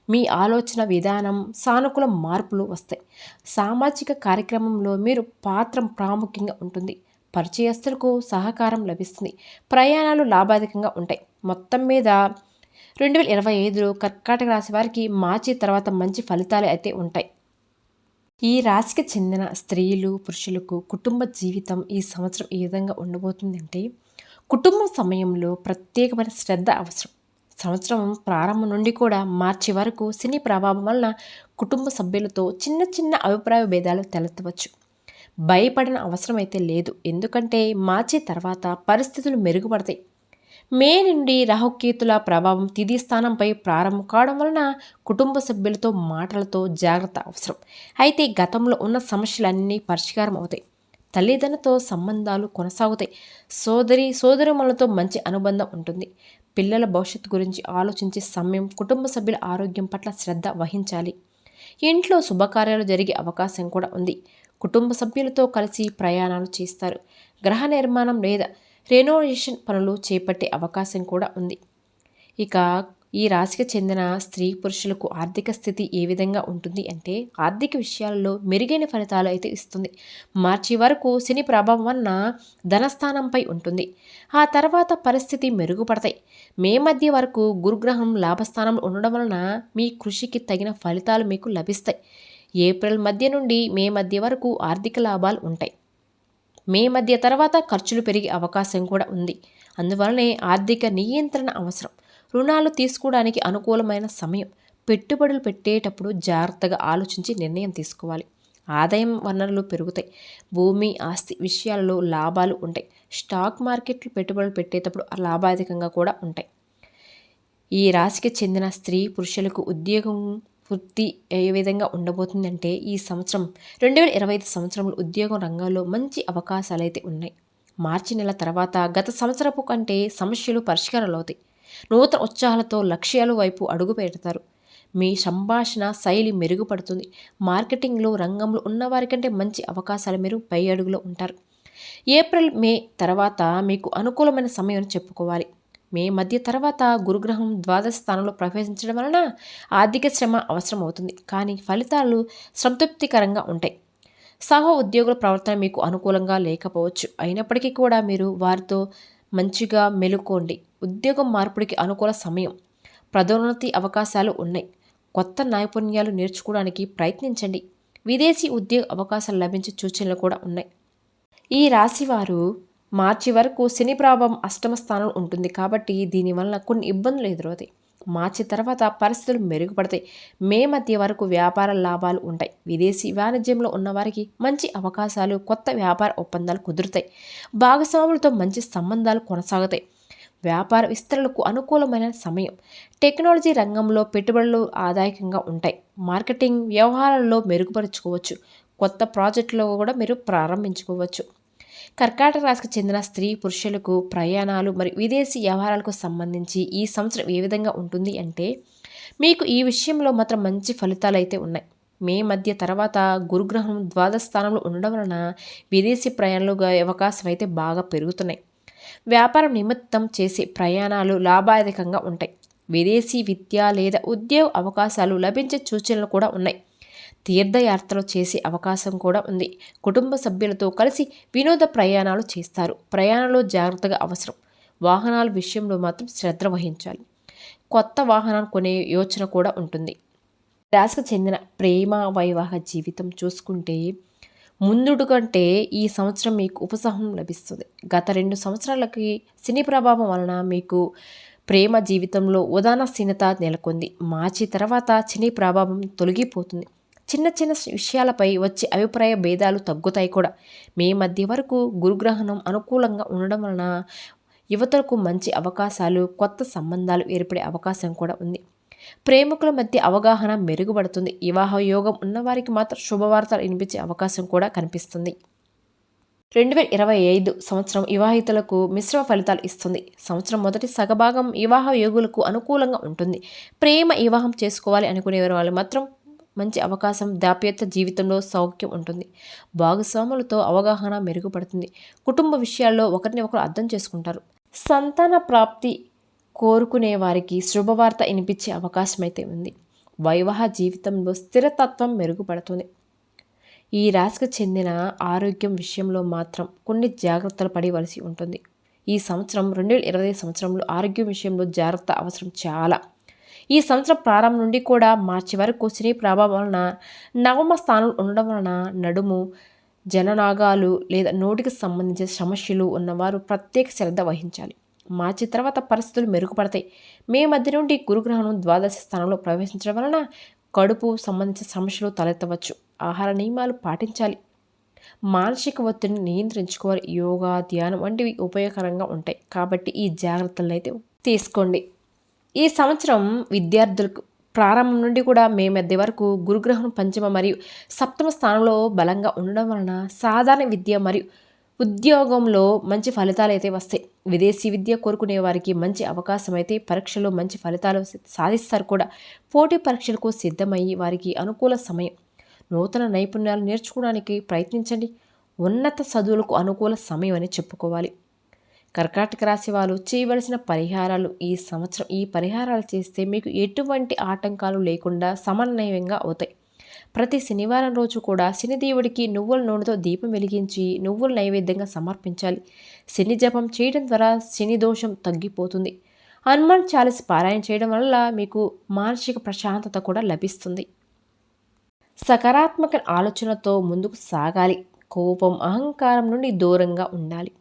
మీ ఆలోచన విధానం సానుకూల మార్పులు వస్తాయి. సామాజిక కార్యక్రమంలో మీరు పాత్ర ప్రాముఖ్యంగా ఉంటుంది. పరిచయస్తులకు సహకారం లభిస్తుంది. ప్రయాణాలు లాభదాయకంగా ఉంటాయి. మొత్తం మీద 2025లో కర్కాటక రాశి వారికి మార్చి తర్వాత మంచి ఫలితాలు అయితే ఉంటాయి. ఈ రాశికి చెందిన స్త్రీలు పురుషులకు కుటుంబ జీవితం ఈ సంవత్సరం ఏ విధంగా ఉండబోతుందంటే, కుటుంబ సమయంలో ప్రత్యేకమైన శ్రద్ధ అవసరం. సంవత్సరం ప్రారంభం నుండి కూడా మార్చి వరకు శని ప్రభావం వలన కుటుంబ సభ్యులతో చిన్న చిన్న అభిప్రాయ భేదాలు తలెత్తవచ్చు. భయపడిన అవసరం అయితే లేదు. ఎందుకంటే మార్చి తర్వాత పరిస్థితులు మెరుగుపడతాయి. మే నుండి రాహుకేతుల ప్రభావం తిథి స్థానంపై ప్రారంభం కావడం వలన కుటుంబ సభ్యులతో మాటలతో జాగ్రత్త అవసరం. అయితే గతంలో ఉన్న సమస్యలన్నీ పరిష్కారం అవుతాయి. తల్లిదండ్రులతో సంబంధాలు కొనసాగుతాయి. సోదరిమణులతో మంచి అనుబంధం ఉంటుంది. పిల్లల భవిష్యత్తు గురించి ఆలోచించే సమయం. కుటుంబ సభ్యుల ఆరోగ్యం పట్ల శ్రద్ధ వహించాలి. ఇంట్లో శుభకార్యాలు జరిగే అవకాశం కూడా ఉంది. కుటుంబ సభ్యులతో కలిసి ప్రయాణాలు చేస్తారు. గృహ నిర్మాణం లేదా రెనోవేషన్ పనులు చేపట్టే అవకాశం కూడా ఉంది. ఇక ఈ రాశికి చెందిన స్త్రీ పురుషులకు ఆర్థిక స్థితి ఏ విధంగా ఉంటుంది అంటే, ఆర్థిక విషయాల్లో మెరుగైన ఫలితాలు అయితే ఇస్తుంది. మార్చి వరకు శని ప్రభావం వలన ధనస్థానంపై ఉంటుంది. ఆ తర్వాత పరిస్థితి మెరుగుపడతాయి. మే మధ్య వరకు గురుగ్రహం లాభస్థానంలో ఉండడం వలన మీ కృషికి తగిన ఫలితాలు మీకు లభిస్తాయి. ఏప్రిల్ మధ్య నుండి మే మధ్య వరకు ఆర్థిక లాభాలు ఉంటాయి. మే మధ్య తర్వాత ఖర్చులు పెరిగే అవకాశం కూడా ఉంది. అందువలనే ఆర్థిక నియంత్రణ అవసరం. రుణాలు తీసుకోవడానికి అనుకూలమైన సమయం. పెట్టుబడులు పెట్టేటప్పుడు జాగ్రత్తగా ఆలోచించి నిర్ణయం తీసుకోవాలి. ఆదాయం వనరులు పెరుగుతాయి. భూమి ఆస్తి విషయాల్లో లాభాలు ఉంటాయి. స్టాక్ మార్కెట్లు పెట్టుబడులు పెట్టేటప్పుడు లాభాధికంగా కూడా ఉంటాయి. ఈ రాశికి చెందిన స్త్రీ పురుషులకు ఉద్యోగం వృత్తి ఏ విధంగా ఉండబోతుందంటే, ఈ సంవత్సరం 2025 సంవత్సరంలో ఉద్యోగం రంగంలో మంచి అవకాశాలు అయితే ఉన్నాయి. మార్చి నెల తర్వాత గత సంవత్సరపు కంటే సమస్యలు పరిష్కారాలు అవుతాయి. నూతన ఉత్సాహాలతో లక్ష్యాల వైపు అడుగు పెడతారు. మీ సంభాషణ శైలి మెరుగుపడుతుంది. మార్కెటింగ్లో రంగంలో ఉన్నవారికంటే మంచి అవకాశాలు మీరు పై అడుగులో ఉంటారు. ఏప్రిల్ మే తర్వాత మీకు అనుకూలమైన సమయం చెప్పుకోవాలి. మే మధ్య తర్వాత గురుగ్రహం ద్వాదశ స్థానంలో ప్రవేశించడం వలన ఆర్థిక శ్రమ అవసరం అవుతుంది. కానీ ఫలితాలు సంతృప్తికరంగా ఉంటాయి. సహ ఉద్యోగుల ప్రవర్తన మీకు అనుకూలంగా లేకపోవచ్చు. అయినప్పటికీ కూడా మీరు వారితో మంచిగా మెలుకోండి. ఉద్యోగం మార్పుడికి అనుకూల సమయం. పదోన్నతి అవకాశాలు ఉన్నాయి. కొత్త నైపుణ్యాలు నేర్చుకోవడానికి ప్రయత్నించండి. విదేశీ ఉద్యోగ అవకాశాలు లభించే సూచనలు కూడా ఉన్నాయి. ఈ రాశివారు మార్చి వరకు శని ప్రభావం అష్టమ స్థానంలో ఉంటుంది కాబట్టి దీనివల్ల కొన్ని ఇబ్బందులు ఎదురవుతాయి. మార్చి తర్వాత పరిస్థితులు మెరుగుపడతాయి. మే మధ్య వరకు వ్యాపార లాభాలు ఉంటాయి. విదేశీ వాణిజ్యంలో ఉన్నవారికి మంచి అవకాశాలు, కొత్త వ్యాపార ఒప్పందాలు కుదురుతాయి. భాగస్వాములతో మంచి సంబంధాలు కొనసాగుతాయి. వ్యాపార విస్తరణకు అనుకూలమైన సమయం. టెక్నాలజీ రంగంలో పెట్టుబడులు ఆదాయకంగా ఉంటాయి. మార్కెటింగ్ వ్యవహారాల్లో మెరుగుపరుచుకోవచ్చు. కొత్త ప్రాజెక్టులు కూడా మీరు ప్రారంభించుకోవచ్చు. కర్కాటక రాశికి చెందిన స్త్రీ పురుషులకు ప్రయాణాలు మరియు విదేశీ వ్యవహారాలకు సంబంధించి ఈ సంవత్సరం ఏ విధంగా ఉంటుంది అంటే, మీకు ఈ విషయంలో మాత్రం మంచి ఫలితాలు అయితే ఉన్నాయి. మే మధ్య తర్వాత గురుగ్రహం ద్వాదశ స్థానంలో ఉండడం వలన విదేశీ ప్రయాణాలు అవకాశం అయితే బాగా పెరుగుతున్నాయి. వ్యాపారం నిమిత్తం చేసే ప్రయాణాలు లాభాధికంగా ఉంటాయి. విదేశీ విద్య లేదా ఉద్యోగ అవకాశాలు లభించే సూచనలు కూడా ఉన్నాయి. తీర్థయాత్రలు చేసే అవకాశం కూడా ఉంది. కుటుంబ సభ్యులతో కలిసి వినోద ప్రయాణాలు చేస్తారు. ప్రయాణంలో జాగ్రత్తగా అవసరం. వాహనాల విషయంలో మాత్రం శ్రద్ధ వహించాలి. కొత్త వాహనాలు కొనే యోచన కూడా ఉంటుంది. రాశికి చెందిన ప్రేమ వైవాహ జీవితం చూసుకుంటే, ముందుడు కంటే ఈ సంవత్సరం మీకు ఉపశమనం లభిస్తుంది. గత 2 సంవత్సరాలకి శని ప్రభావం వలన మీకు ప్రేమ జీవితంలో ఉదాసీనత నెలకొంది. మార్చి తర్వాత శని ప్రభావం తొలగిపోతుంది. చిన్న చిన్న విషయాలపై వచ్చే అభిప్రాయ భేదాలు తగ్గుతాయి కూడా. మే మధ్య వరకు గురుగ్రహణం అనుకూలంగా ఉండడం వలన యువతలకు మంచి అవకాశాలు, కొత్త సంబంధాలు ఏర్పడే అవకాశం కూడా ఉంది. ప్రేమికుల మధ్య అవగాహన మెరుగుపడుతుంది. వివాహ యోగం ఉన్నవారికి మాత్రం శుభవార్తలు వినిపించే అవకాశం కూడా కనిపిస్తుంది. 2025 సంవత్సరం వివాహితులకు మిశ్రమ ఫలితాలు ఇస్తుంది. సంవత్సరం మొదటి సగభాగం వివాహ యోగులకు అనుకూలంగా ఉంటుంది. ప్రేమ వివాహం చేసుకోవాలి అనుకునే వాళ్ళు మాత్రం మంచి అవకాశం. దాంపత్య జీవితంలో సౌఖ్యం ఉంటుంది. భాగస్వాములతో అవగాహన మెరుగుపడుతుంది. కుటుంబ విషయాల్లో ఒకరిని ఒకరు అర్థం చేసుకుంటారు. సంతాన ప్రాప్తి కోరుకునే వారికి శుభవార్త వినిపించే అవకాశం అయితే ఉంది. వైవాహ జీవితంలో స్థిరతత్వం మెరుగుపడుతుంది. ఈ రాశికి చెందిన ఆరోగ్యం విషయంలో మాత్రం కొన్ని జాగ్రత్తలు పడవలసి ఉంటుంది. ఈ సంవత్సరం 2025 సంవత్సరంలో ఆరోగ్యం విషయంలో జాగ్రత్త అవసరం చాలా. ఈ సంవత్సరం ప్రారంభం నుండి కూడా మార్చి వరకు శని ప్రభావం వలన నవమ స్థానంలో ఉండడం వలన నడుము, జననాగాలు లేదా నోటికి సంబంధించిన సమస్యలు ఉన్నవారు ప్రత్యేక శ్రద్ధ వహించాలి. మార్చి తర్వాత పరిస్థితులు మెరుగుపడతాయి. మే మధ్య నుండి గురుగ్రహణం ద్వాదశ స్థానంలో ప్రవేశించడం వలన కడుపు సంబంధించిన సమస్యలు తలెత్తవచ్చు. ఆహార నియమాలు పాటించాలి. మానసిక ఒత్తిడిని నియంత్రించుకోవాలి. యోగా, ధ్యానం వంటివి ఉపయోగకరంగా ఉంటాయి. కాబట్టి ఈ జాగ్రత్తలను అయితే తీసుకోండి. ఈ సంవత్సరం విద్యార్థులకు ప్రారంభం నుండి కూడా మే మధ్య వరకు గురుగ్రహం పంచమ మరియు సప్తమ స్థానంలో బలంగా ఉండడం వలన సాధారణ విద్య మరియు ఉద్యోగంలో మంచి ఫలితాలు అయితే వస్తాయి. విదేశీ విద్య కోరుకునే వారికి మంచి అవకాశం అయితే పరీక్షలో మంచి ఫలితాలు సాధిస్తారు కూడా. పోటీ పరీక్షలకు సిద్ధమయ్యి వారికి అనుకూల సమయం. నూతన నైపుణ్యాలు నేర్చుకోవడానికి ప్రయత్నించండి. ఉన్నత చదువులకు అనుకూల సమయం అని చెప్పుకోవాలి. కర్కాటక రాశి వాళ్ళు చేయవలసిన పరిహారాలు ఈ సంవత్సరం ఈ పరిహారాలు చేస్తే మీకు ఎటువంటి ఆటంకాలు లేకుండా సమన్వయంగా అవుతాయి. ప్రతి శనివారం రోజు కూడా శనిదేవుడికి నువ్వుల నూనెతో దీపం వెలిగించి నువ్వుల నైవేద్యంగా సమర్పించాలి. శని జపం చేయడం ద్వారా శని దోషం తగ్గిపోతుంది. హనుమాన్ చాలీస పారాయణ చేయడం వల్ల మీకు మానసిక ప్రశాంతత కూడా లభిస్తుంది. సకారాత్మక ఆలోచనతో ముందుకు సాగాలి. కోపం, అహంకారం నుండి దూరంగా ఉండాలి.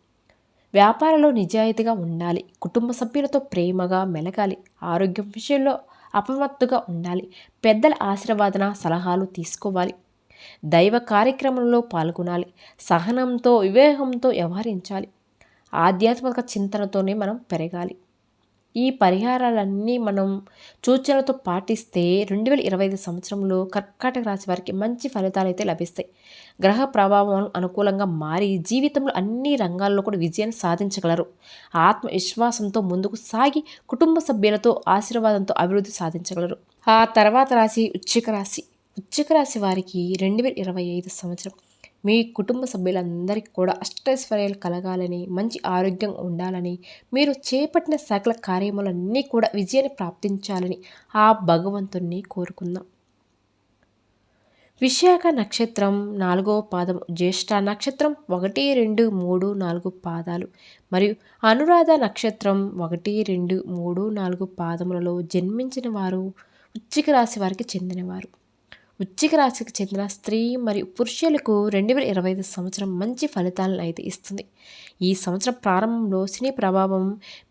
వ్యాపారంలో నిజాయితీగా ఉండాలి. కుటుంబ సభ్యులతో ప్రేమగా మెలగాలి. ఆరోగ్యం విషయంలో అప్రమత్తుగా ఉండాలి. పెద్దల ఆశీర్వాదన సలహాలు తీసుకోవాలి. దైవ కార్యక్రమంలో పాల్గొనాలి. సహనంతో వివేకంతో వ్యవహరించాలి. ఆధ్యాత్మిక చింతనతోనే మనం పెరగాలి. ఈ పరిహారాలన్నీ మనం సూచనలతో పాటిస్తే 2025 సంవత్సరంలో కర్కాటక రాశి వారికి మంచి ఫలితాలు అయితే లభిస్తాయి. గ్రహ ప్రభావం అనుకూలంగా మారి జీవితంలో అన్ని రంగాల్లో కూడా విజయాన్ని సాధించగలరు. ఆత్మవిశ్వాసంతో ముందుకు సాగి కుటుంబ సభ్యులతో ఆశీర్వాదంతో అభివృద్ధి సాధించగలరు. ఆ తర్వాత రాశి వృశ్చిక రాశి. వృశ్చిక రాశి వారికి 2025 సంవత్సరం మీ కుటుంబ సభ్యులందరికీ కూడా అష్టైశ్వర్యాలు కలగాలని, మంచి ఆరోగ్యం ఉండాలని, మీరు చేపట్టిన సకల కార్యములన్నీ కూడా విజయాన్ని ప్రాప్తించాలని ఆ భగవంతుణ్ణి కోరుకుందాం. విశాఖ నక్షత్రం 4వ పాదం, జ్యేష్ఠ నక్షత్రం 1, 2, 3, 4 పాదాలు మరియు అనురాధ నక్షత్రం 1, 2, 3, 4 పాదములలో జన్మించిన వారు వృశ్చిక రాశి వారికి చెందినవారు. వృశ్చిక రాశికి చెందిన స్త్రీ మరియు పురుషులకు 2025 సంవత్సరం మంచి ఫలితాలను అయితే ఇస్తుంది. ఈ సంవత్సరం ప్రారంభంలో శని ప్రభావం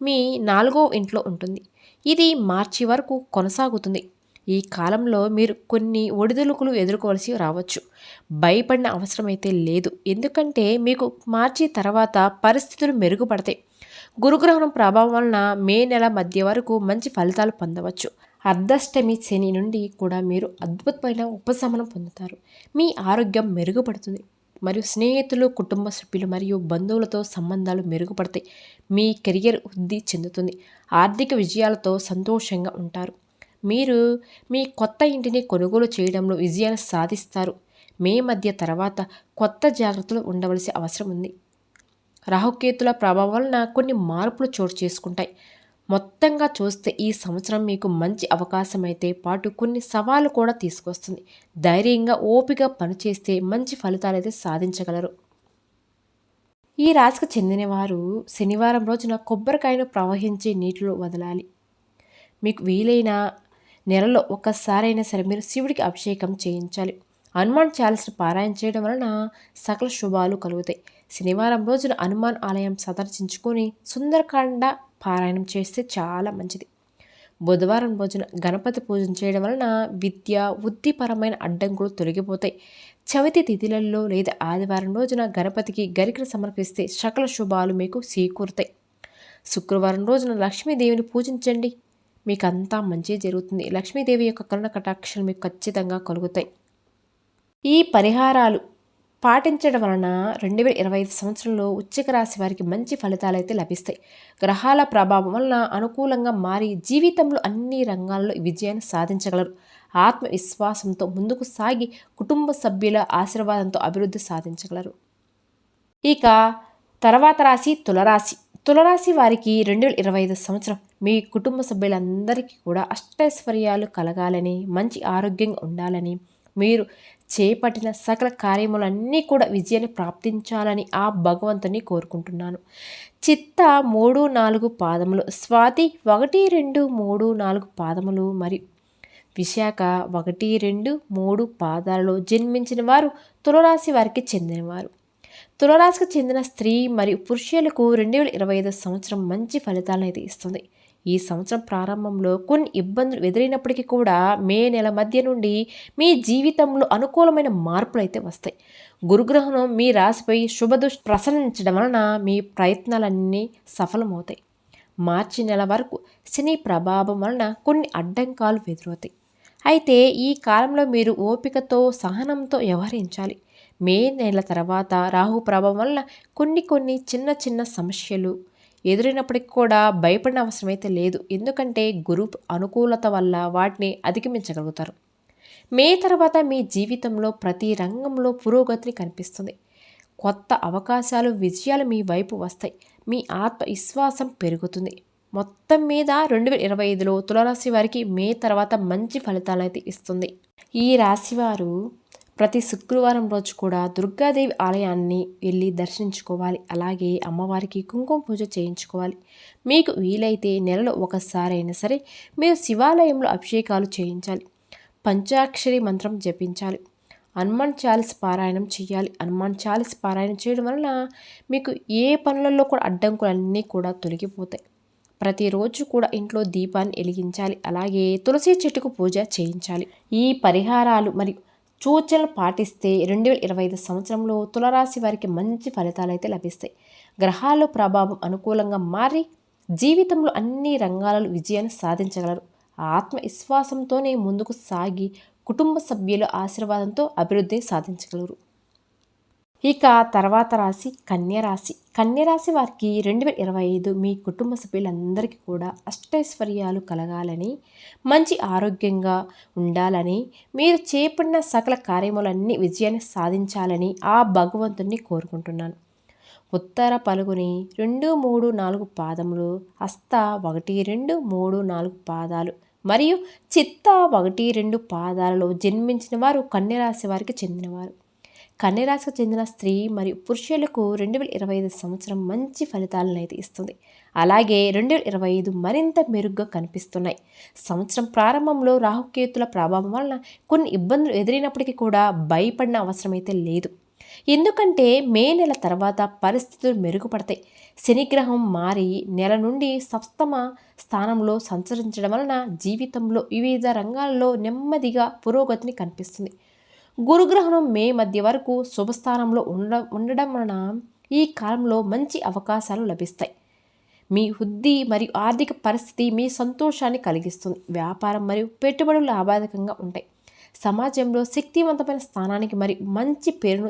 మీ 4వ ఇంట్లో ఉంటుంది. ఇది మార్చి వరకు కొనసాగుతుంది. ఈ కాలంలో మీరు కొన్ని ఒడిదుడుకులు ఎదుర్కోవాల్సి రావచ్చు. భయపడిన అవసరం అయితే లేదు. ఎందుకంటే మీకు మార్చి తర్వాత పరిస్థితులు మెరుగుపడతాయి. గురుగ్రహణం ప్రభావం వలన మే నెల మధ్య వరకు మంచి ఫలితాలు పొందవచ్చు. అర్ధష్టమి శని నుండి కూడా మీరు అద్భుతమైన ఉపశమనం పొందుతారు. మీ ఆరోగ్యం మెరుగుపడుతుంది మరియు స్నేహితులు, కుటుంబ సభ్యులు మరియు బంధువులతో సంబంధాలు మెరుగుపడతాయి. మీ కెరియర్ వృద్ధి చెందుతుంది. ఆర్థిక విజయాలతో సంతోషంగా ఉంటారు. మీరు మీ కొత్త ఇంటిని కొనుగోలు చేయడంలో విజయాన్ని సాధిస్తారు. మే మధ్య తర్వాత కొత్త జాగ్రత్తలు ఉండవలసిన అవసరం ఉంది. రాహుకేతుల ప్రభావం వలన కొన్ని మార్పులు చోటు చేసుకుంటాయి. మొత్తంగా చూస్తే ఈ సంవత్సరం మీకు మంచి అవకాశం అయితే పాటు కొన్ని సవాళ్ళు కూడా తీసుకొస్తుంది. ధైర్యంగా ఓపిక పనిచేస్తే మంచి ఫలితాలు అయితే సాధించగలరు. ఈ రాశికి చెందినవారు శనివారం రోజున కొబ్బరికాయను ప్రవహించే నీటిలో వదలాలి. మీకు వీలైన నెలలో ఒక్కసారైనా సరే మీరు శివుడికి అభిషేకం చేయించాలి. హనుమాన్ చాలీసను పారాయణ చేయడం వలన సకల శుభాలు కలుగుతాయి. శనివారం రోజున హనుమాన్ ఆలయం సందర్శించుకొని సుందరకాండ పారాయణం చేస్తే చాలా మంచిది. బుధవారం రోజున గణపతి పూజన చేయడం వలన విద్య, వృత్తిపరమైన అడ్డంకులు తొలగిపోతాయి. చవితి తిథులలో లేదా ఆదివారం రోజున గణపతికి గరికను సమర్పిస్తే సకల శుభాలు మీకు చేకూరుతాయి. శుక్రవారం రోజున లక్ష్మీదేవిని పూజించండి. మీకు అంతా మంచి జరుగుతుంది. లక్ష్మీదేవి యొక్క కరుణ కటాక్షలు మీకు ఖచ్చితంగా కలుగుతాయి. ఈ పరిహారాలు పాటించడం వలన 2025 సంవత్సరంలో వృశ్చిక రాశి వారికి మంచి ఫలితాలు అయితే లభిస్తాయి. గ్రహాల ప్రభావం వలన అనుకూలంగా మారి జీవితంలో అన్ని రంగాల్లో విజయాన్ని సాధించగలరు. ఆత్మవిశ్వాసంతో ముందుకు సాగి కుటుంబ సభ్యుల ఆశీర్వాదంతో అభివృద్ధి సాధించగలరు. ఇక తర్వాత రాశి తులరాశి. తులరాశి వారికి 2025 సంవత్సరం మీ కుటుంబ సభ్యులందరికీ కూడా అష్టైశ్వర్యాలు కలగాలని, మంచి ఆరోగ్యంగా ఉండాలని, మీరు చేపట్టిన సకల కార్యములన్నీ కూడా విజయాన్ని ప్రాప్తించాలని ఆ భగవంతుని కోరుకుంటున్నాను. చిత్త 3, 4 పాదములు, స్వాతి 1, 2, 3, 4 పాదములు మరియు విశాఖ 1, 2, 3 పాదాలలో జన్మించిన వారు తులరాశి వారికి చెందినవారు. తులరాశికి చెందిన స్త్రీ మరియు పురుషులకు 2025 సంవత్సరం మంచి ఫలితాలను అయితే ఇస్తుంది. ఈ సంవత్సరం ప్రారంభంలో కొన్ని ఇబ్బందులు ఎదురైనప్పటికీ కూడా మే నెల మధ్య నుండి మీ జీవితంలో అనుకూలమైన మార్పులు అయితే వస్తాయి. గురుగ్రహణం మీ రాశిపై శుభదృష్టి ప్రసరించడం వలన మీ ప్రయత్నాలన్నీ సఫలమవుతాయి. మార్చి నెల వరకు శని ప్రభావం వలన కొన్ని అడ్డంకాలు ఎదురవుతాయి. అయితే ఈ కాలంలో మీరు ఓపికతో సహనంతో వ్యవహరించాలి. మే నెల తర్వాత రాహు ప్రభావం వలన కొన్ని చిన్న చిన్న సమస్యలు ఎదురైనప్పటికి కూడా భయపడిన అవసరమైతే లేదు. ఎందుకంటే గురు అనుకూలత వల్ల వాటిని అధిగమించగలుగుతారు. మే తర్వాత మీ జీవితంలో ప్రతి రంగంలో పురోగతిని కనిపిస్తుంది. కొత్త అవకాశాలు విజయాలు మీ వైపు వస్తాయి. మీ ఆత్మవిశ్వాసం పెరుగుతుంది. మొత్తం మీద 2025లో తులారాశి వారికి మే తర్వాత మంచి ఫలితాలు అయితే ఇస్తుంది. ఈ రాశివారు ప్రతి శుక్రవారం రోజు కూడా దుర్గాదేవి ఆలయాన్ని వెళ్ళి దర్శించుకోవాలి. అలాగే అమ్మవారికి కుంకుమ పూజ చేయించుకోవాలి. మీకు వీలైతే నెలలో ఒకసారైనా సరే మీరు శివాలయంలో అభిషేకాలు చేయించాలి. పంచాక్షరి మంత్రం జపించాలి. హనుమాన్ చాలీస పారాయణం చేయాలి. హనుమాన్ చాలీస పారాయణం చేయడం వలన మీకు ఏ పనులలో కూడా అడ్డంకులన్నీ కూడా తొలగిపోతాయి. ప్రతిరోజు కూడా ఇంట్లో దీపాన్ని వెలిగించాలి. అలాగే తులసి చెట్టుకు పూజ చేయించాలి. ఈ పరిహారాలు మరియు సూచనలు పాటిస్తే 2025 సంవత్సరంలో తులారాశి వారికి మంచి ఫలితాలు అయితే లభిస్తాయి. గ్రహాల ప్రభావం అనుకూలంగా మారి జీవితంలో అన్ని రంగాలలో విజయాన్ని సాధించగలరు. ఆత్మవిశ్వాసంతోనే ముందుకు సాగి కుటుంబ సభ్యుల ఆశీర్వాదంతో అభివృద్ధిని సాధించగలరు. ఇక తర్వాత రాశి కన్యరాశి. కన్యరాశి వారికి 2025 మీ కుటుంబ సభ్యులందరికీ కూడా అష్టైశ్వర్యాలు కలగాలని, మంచి ఆరోగ్యంగా ఉండాలని, మీరు చేపట్టిన సకల కార్యములన్నీ విజయాన్ని సాధించాలని ఆ భగవంతుని కోరుకుంటున్నాను. ఉత్తర పలుగుని 2, 3, 4 పాదములు, హస్త 1, 2, 3, 4 పాదాలు మరియు చిత్త 1, 2 పాదాలలో జన్మించిన వారు కన్యరాశి వారికి చెందినవారు. కన్యరాశికి చెందిన స్త్రీ మరియు పురుషులకు 2025 సంవత్సరం మంచి ఫలితాలను అయితే ఇస్తుంది. అలాగే 2025 మరింత మెరుగ్గా కనిపిస్తున్నాయి. సంవత్సరం ప్రారంభంలో రాహుకేతుల ప్రభావం వలన కొన్ని ఇబ్బందులు ఎదురైనప్పటికీ కూడా భయపడిన అవసరం అయితే లేదు. ఎందుకంటే మే నెల తర్వాత పరిస్థితులు మెరుగుపడతాయి. శనిగ్రహం మారి నెల నుండి సప్తమ స్థానంలో సంచరించడం వలన జీవితంలో వివిధ రంగాల్లో నెమ్మదిగా పురోగతిని కనిపిస్తుంది. గురుగ్రహణం మే మధ్య వరకు శుభస్థానంలో ఉండడం వలన ఈ కాలంలో మంచి అవకాశాలు లభిస్తాయి. మీ వృద్ధి మరియు ఆర్థిక పరిస్థితి మీ సంతోషాన్ని కలిగిస్తుంది. వ్యాపారం మరియు పెట్టుబడులు లాభదాయకంగా ఉంటాయి. సమాజంలో శక్తివంతమైన స్థానానికి మరియు మంచి పేరును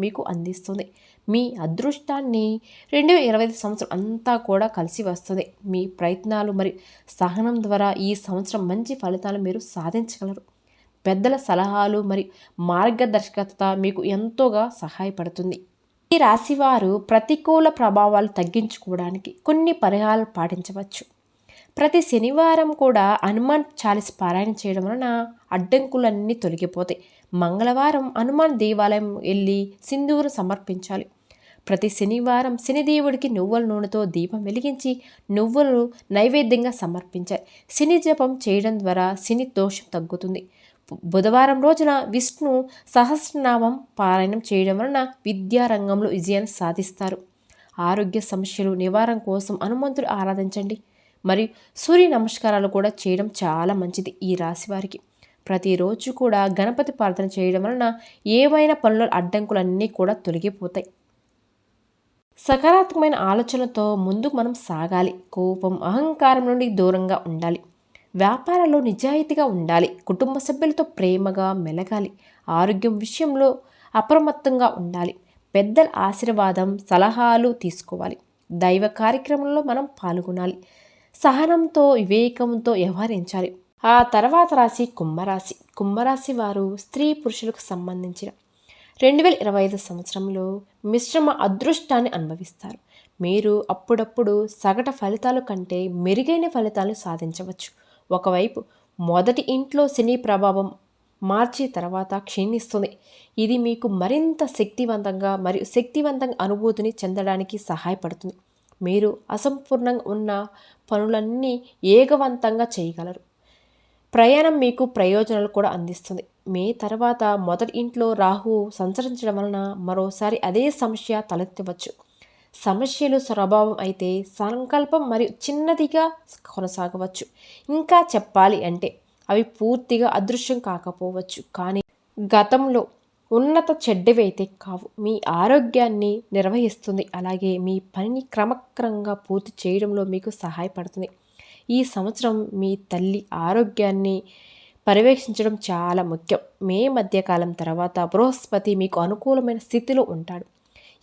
మీకు అందిస్తుంది. మీ అదృష్టాన్ని 2025 సంవత్సరం అంతా కూడా కలిసి వస్తుంది. మీ ప్రయత్నాలు మరియు సహనం ద్వారా ఈ సంవత్సరం మంచి ఫలితాలు మీరు సాధించగలరు. పెద్దల సలహాలు మరియు మార్గదర్శకత మీకు ఎంతోగా సహాయపడుతుంది. ఈ రాశివారు ప్రతికూల ప్రభావాలు తగ్గించుకోవడానికి కొన్ని పరిహారాలు పాటించవచ్చు. ప్రతి శనివారం కూడా హనుమాన్ చాలీస పారాయణ చేయడం వలన అడ్డంకులన్నీ తొలగిపోతాయి. మంగళవారం హనుమాన్ దేవాలయం వెళ్ళి సింధూరం సమర్పించాలి. ప్రతి శనివారం శనిదేవుడికి నువ్వుల నూనెతో దీపం వెలిగించి నువ్వులు నైవేద్యంగా సమర్పించాలి. శని జపం చేయడం ద్వారా శని దోషం తగ్గుతుంది. బుధవారం రోజున విష్ణు సహస్రనామం పారాయణం చేయడం వలన విద్యారంగంలో విజయాన్ని సాధిస్తారు. ఆరోగ్య సమస్యలు నివారణ కోసం హనుమంతుడు ఆరాధించండి. మరియు సూర్య నమస్కారాలు కూడా చేయడం చాలా మంచిది. ఈ రాశి వారికి ప్రతిరోజు కూడా గణపతి ప్రార్థన చేయడం వలన ఏవైనా పనుల అడ్డంకులన్నీ కూడా తొలగిపోతాయి. సకారాత్మకమైన ఆలోచనలతో ముందుకు మనం సాగాలి. కోపం అహంకారం నుండి దూరంగా ఉండాలి. వ్యాపారాల్లో నిజాయితీగా ఉండాలి. కుటుంబ సభ్యులతో ప్రేమగా మెలగాలి. ఆరోగ్యం విషయంలో అప్రమత్తంగా ఉండాలి. పెద్దల ఆశీర్వాదం సలహాలు తీసుకోవాలి. దైవ కార్యక్రమంలో మనం పాల్గొనాలి. సహనంతో వివేకంతో వ్యవహరించాలి. ఆ తర్వాత రాశి కుంభరాశి. కుంభరాశి వారు స్త్రీ పురుషులకు సంబంధించిన 2025 సంవత్సరంలో మిశ్రమ అదృష్టాన్ని అనుభవిస్తారు. మీరు అప్పుడప్పుడు సగటు ఫలితాల కంటే మెరుగైన ఫలితాలు సాధించవచ్చు. ఒకవైపు మొదటి ఇంట్లో శని ప్రభావం మార్చి తర్వాత క్షీణిస్తుంది. ఇది మీకు మరింత శక్తివంతంగా అనుభూతిని చెందడానికి సహాయపడుతుంది. మీరు అసంపూర్ణంగా ఉన్న పనులన్నీ ఏకవంతంగా చేయగలరు. ప్రయాణం మీకు ప్రయోజనాలు కూడా అందిస్తుంది. మే తర్వాత మొదటి ఇంట్లో రాహు సంచరించడం వలన మరోసారి అదే సమస్య తలెత్తవచ్చు. సమస్యలు స్వభావం అయితే సంకల్పం మరియు చిన్నదిగా కొనసాగవచ్చు. ఇంకా చెప్పాలి అంటే అవి పూర్తిగా అదృశ్యం కాకపోవచ్చు. కానీ గతంలో ఉన్నత చెడ్డవైతే కావు. మీ ఆరోగ్యాన్ని నిర్వహిస్తుంది. అలాగే మీ పనిని క్రమక్రమంగా పూర్తి చేయడంలో మీకు సహాయపడుతుంది. ఈ సంవత్సరం మీ తల్లి ఆరోగ్యాన్ని పర్యవేక్షించడం చాలా ముఖ్యం. మే మధ్యకాలం తర్వాత బృహస్పతి మీకు అనుకూలమైన స్థితిలో ఉంటాడు.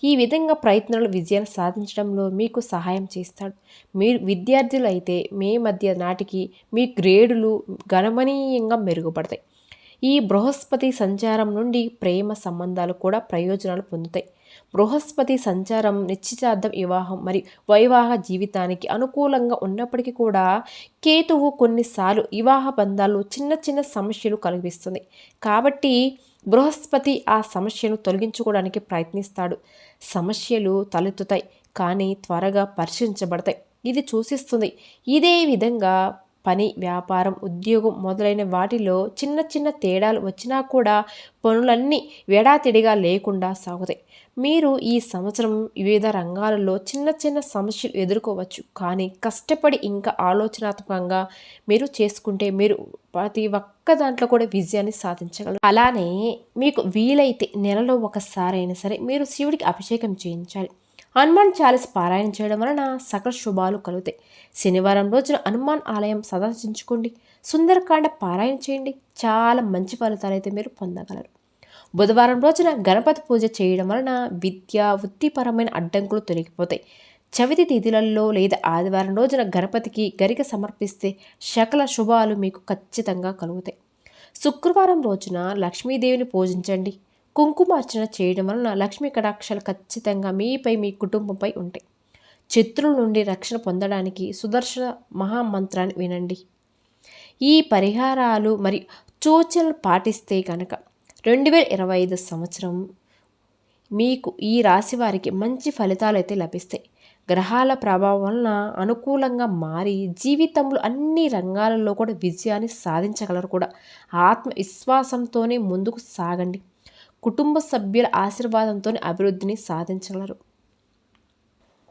ఈ విధంగా ప్రయత్నాలు విజయాన్ని సాధించడంలో మీకు సహాయం చేస్తాడు. మీరు విద్యార్థులు అయితే మే మధ్య నాటికి మీ గ్రేడులు గణనీయంగా మెరుగుపడతాయి. ఈ బృహస్పతి సంచారం నుండి ప్రేమ సంబంధాలు కూడా ప్రయోజనాలు పొందుతాయి. బృహస్పతి సంచారం నిశ్చితార్థం, వివాహం మరియు వైవాహిక జీవితానికి అనుకూలంగా ఉన్నప్పటికీ కూడా కేతువు కొన్నిసార్లు వివాహ బంధాల్లో చిన్న చిన్న సమస్యలు కలిగిస్తుంది. కాబట్టి బృహస్పతి ఆ సమస్యను తొలగించుకోవడానికి ప్రయత్నిస్తాడు. సమస్యలు తలెత్తుతాయి కానీ త్వరగా పరిష్కరించబడతాయి. ఇది సూచిస్తుంది. ఇదే విధంగా పని, వ్యాపారం, ఉద్యోగం మొదలైన వాటిలో చిన్న చిన్న తేడాలు వచ్చినా కూడా పనులన్నీ వేడాతిడిగా లేకుండా సాగుతాయి. మీరు ఈ సంవత్సరం వివిధ రంగాలలో చిన్న చిన్న సమస్యలు ఎదుర్కోవచ్చు. కానీ కష్టపడి ఇంకా ఆలోచనాత్మకంగా మీరు చేసుకుంటే మీరు ప్రతి ఒక్క దాంట్లో కూడా విజయాన్ని సాధించగలరు. అలానే మీకు వీలైతే నెలలో ఒకసారైనా సరే మీరు శివుడికి అభిషేకం చేయించాలి. హనుమాన్ చాలీస పారాయణ చేయడం వలన సకల శుభాలు కలుగుతాయి. శనివారం రోజున హనుమాన్ ఆలయం సందర్శించుకోండి. సుందరకాండ పారాయణ చేయండి. చాలా మంచి ఫలితాలు అయితే మీరు పొందగలరు. బుధవారం రోజున గణపతి పూజ చేయడం వలన విద్య, వృత్తిపరమైన అడ్డంకులు తొలగిపోతాయి. చవితి తిథులలో లేదా ఆదివారం రోజున గణపతికి గరిక సమర్పిస్తే సకల శుభాలు మీకు ఖచ్చితంగా కలుగుతాయి. శుక్రవారం రోజున లక్ష్మీదేవిని పూజించండి. కుంకుమార్చన చేయడం వలన లక్ష్మీ కటాక్షాలు ఖచ్చితంగా మీపై, మీ కుటుంబంపై ఉంటాయి. శత్రువుల నుండి రక్షణ పొందడానికి సుదర్శన మహామంత్రాన్ని వినండి. ఈ పరిహారాలు మరియు సూచనలు పాటిస్తే కనుక 2025 సంవత్సరం మీకు ఈ రాశి వారికి మంచి ఫలితాలు అయితే లభిస్తాయి. గ్రహాల ప్రభావం వలన అనుకూలంగా మారి జీవితంలో అన్ని రంగాలలో కూడా విజయాన్ని సాధించగలరు కూడా. ఆత్మవిశ్వాసంతోనే ముందుకు సాగండి. కుటుంబ సభ్యుల ఆశీర్వాదంతో అభివృద్ధిని సాధించగలరు.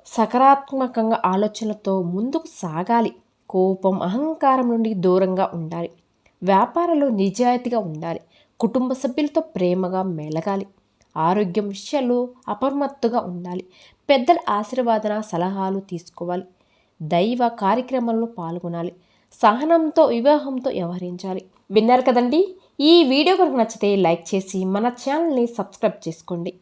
సకారాత్మకంగా ఆలోచనలతో ముందుకు సాగాలి. కోపం, అహంకారం నుండి దూరంగా ఉండాలి. వ్యాపారంలో నిజాయితీగా ఉండాలి. కుటుంబ సభ్యులతో ప్రేమగా మెలగాలి. ఆరోగ్యం విషయాల్లో అప్రమత్తుగా ఉండాలి. పెద్దల ఆశీర్వాదన సలహాలు తీసుకోవాలి. దైవ కార్యక్రమాల్లో పాల్గొనాలి. సహనంతో, వివాహంతో వ్యవహరించాలి. విన్నారు కదండి. ఈ వీడియో కనుక నచ్చితే లైక్ చేసి మన ఛానల్ని సబ్స్క్రైబ్ చేసుకోండి.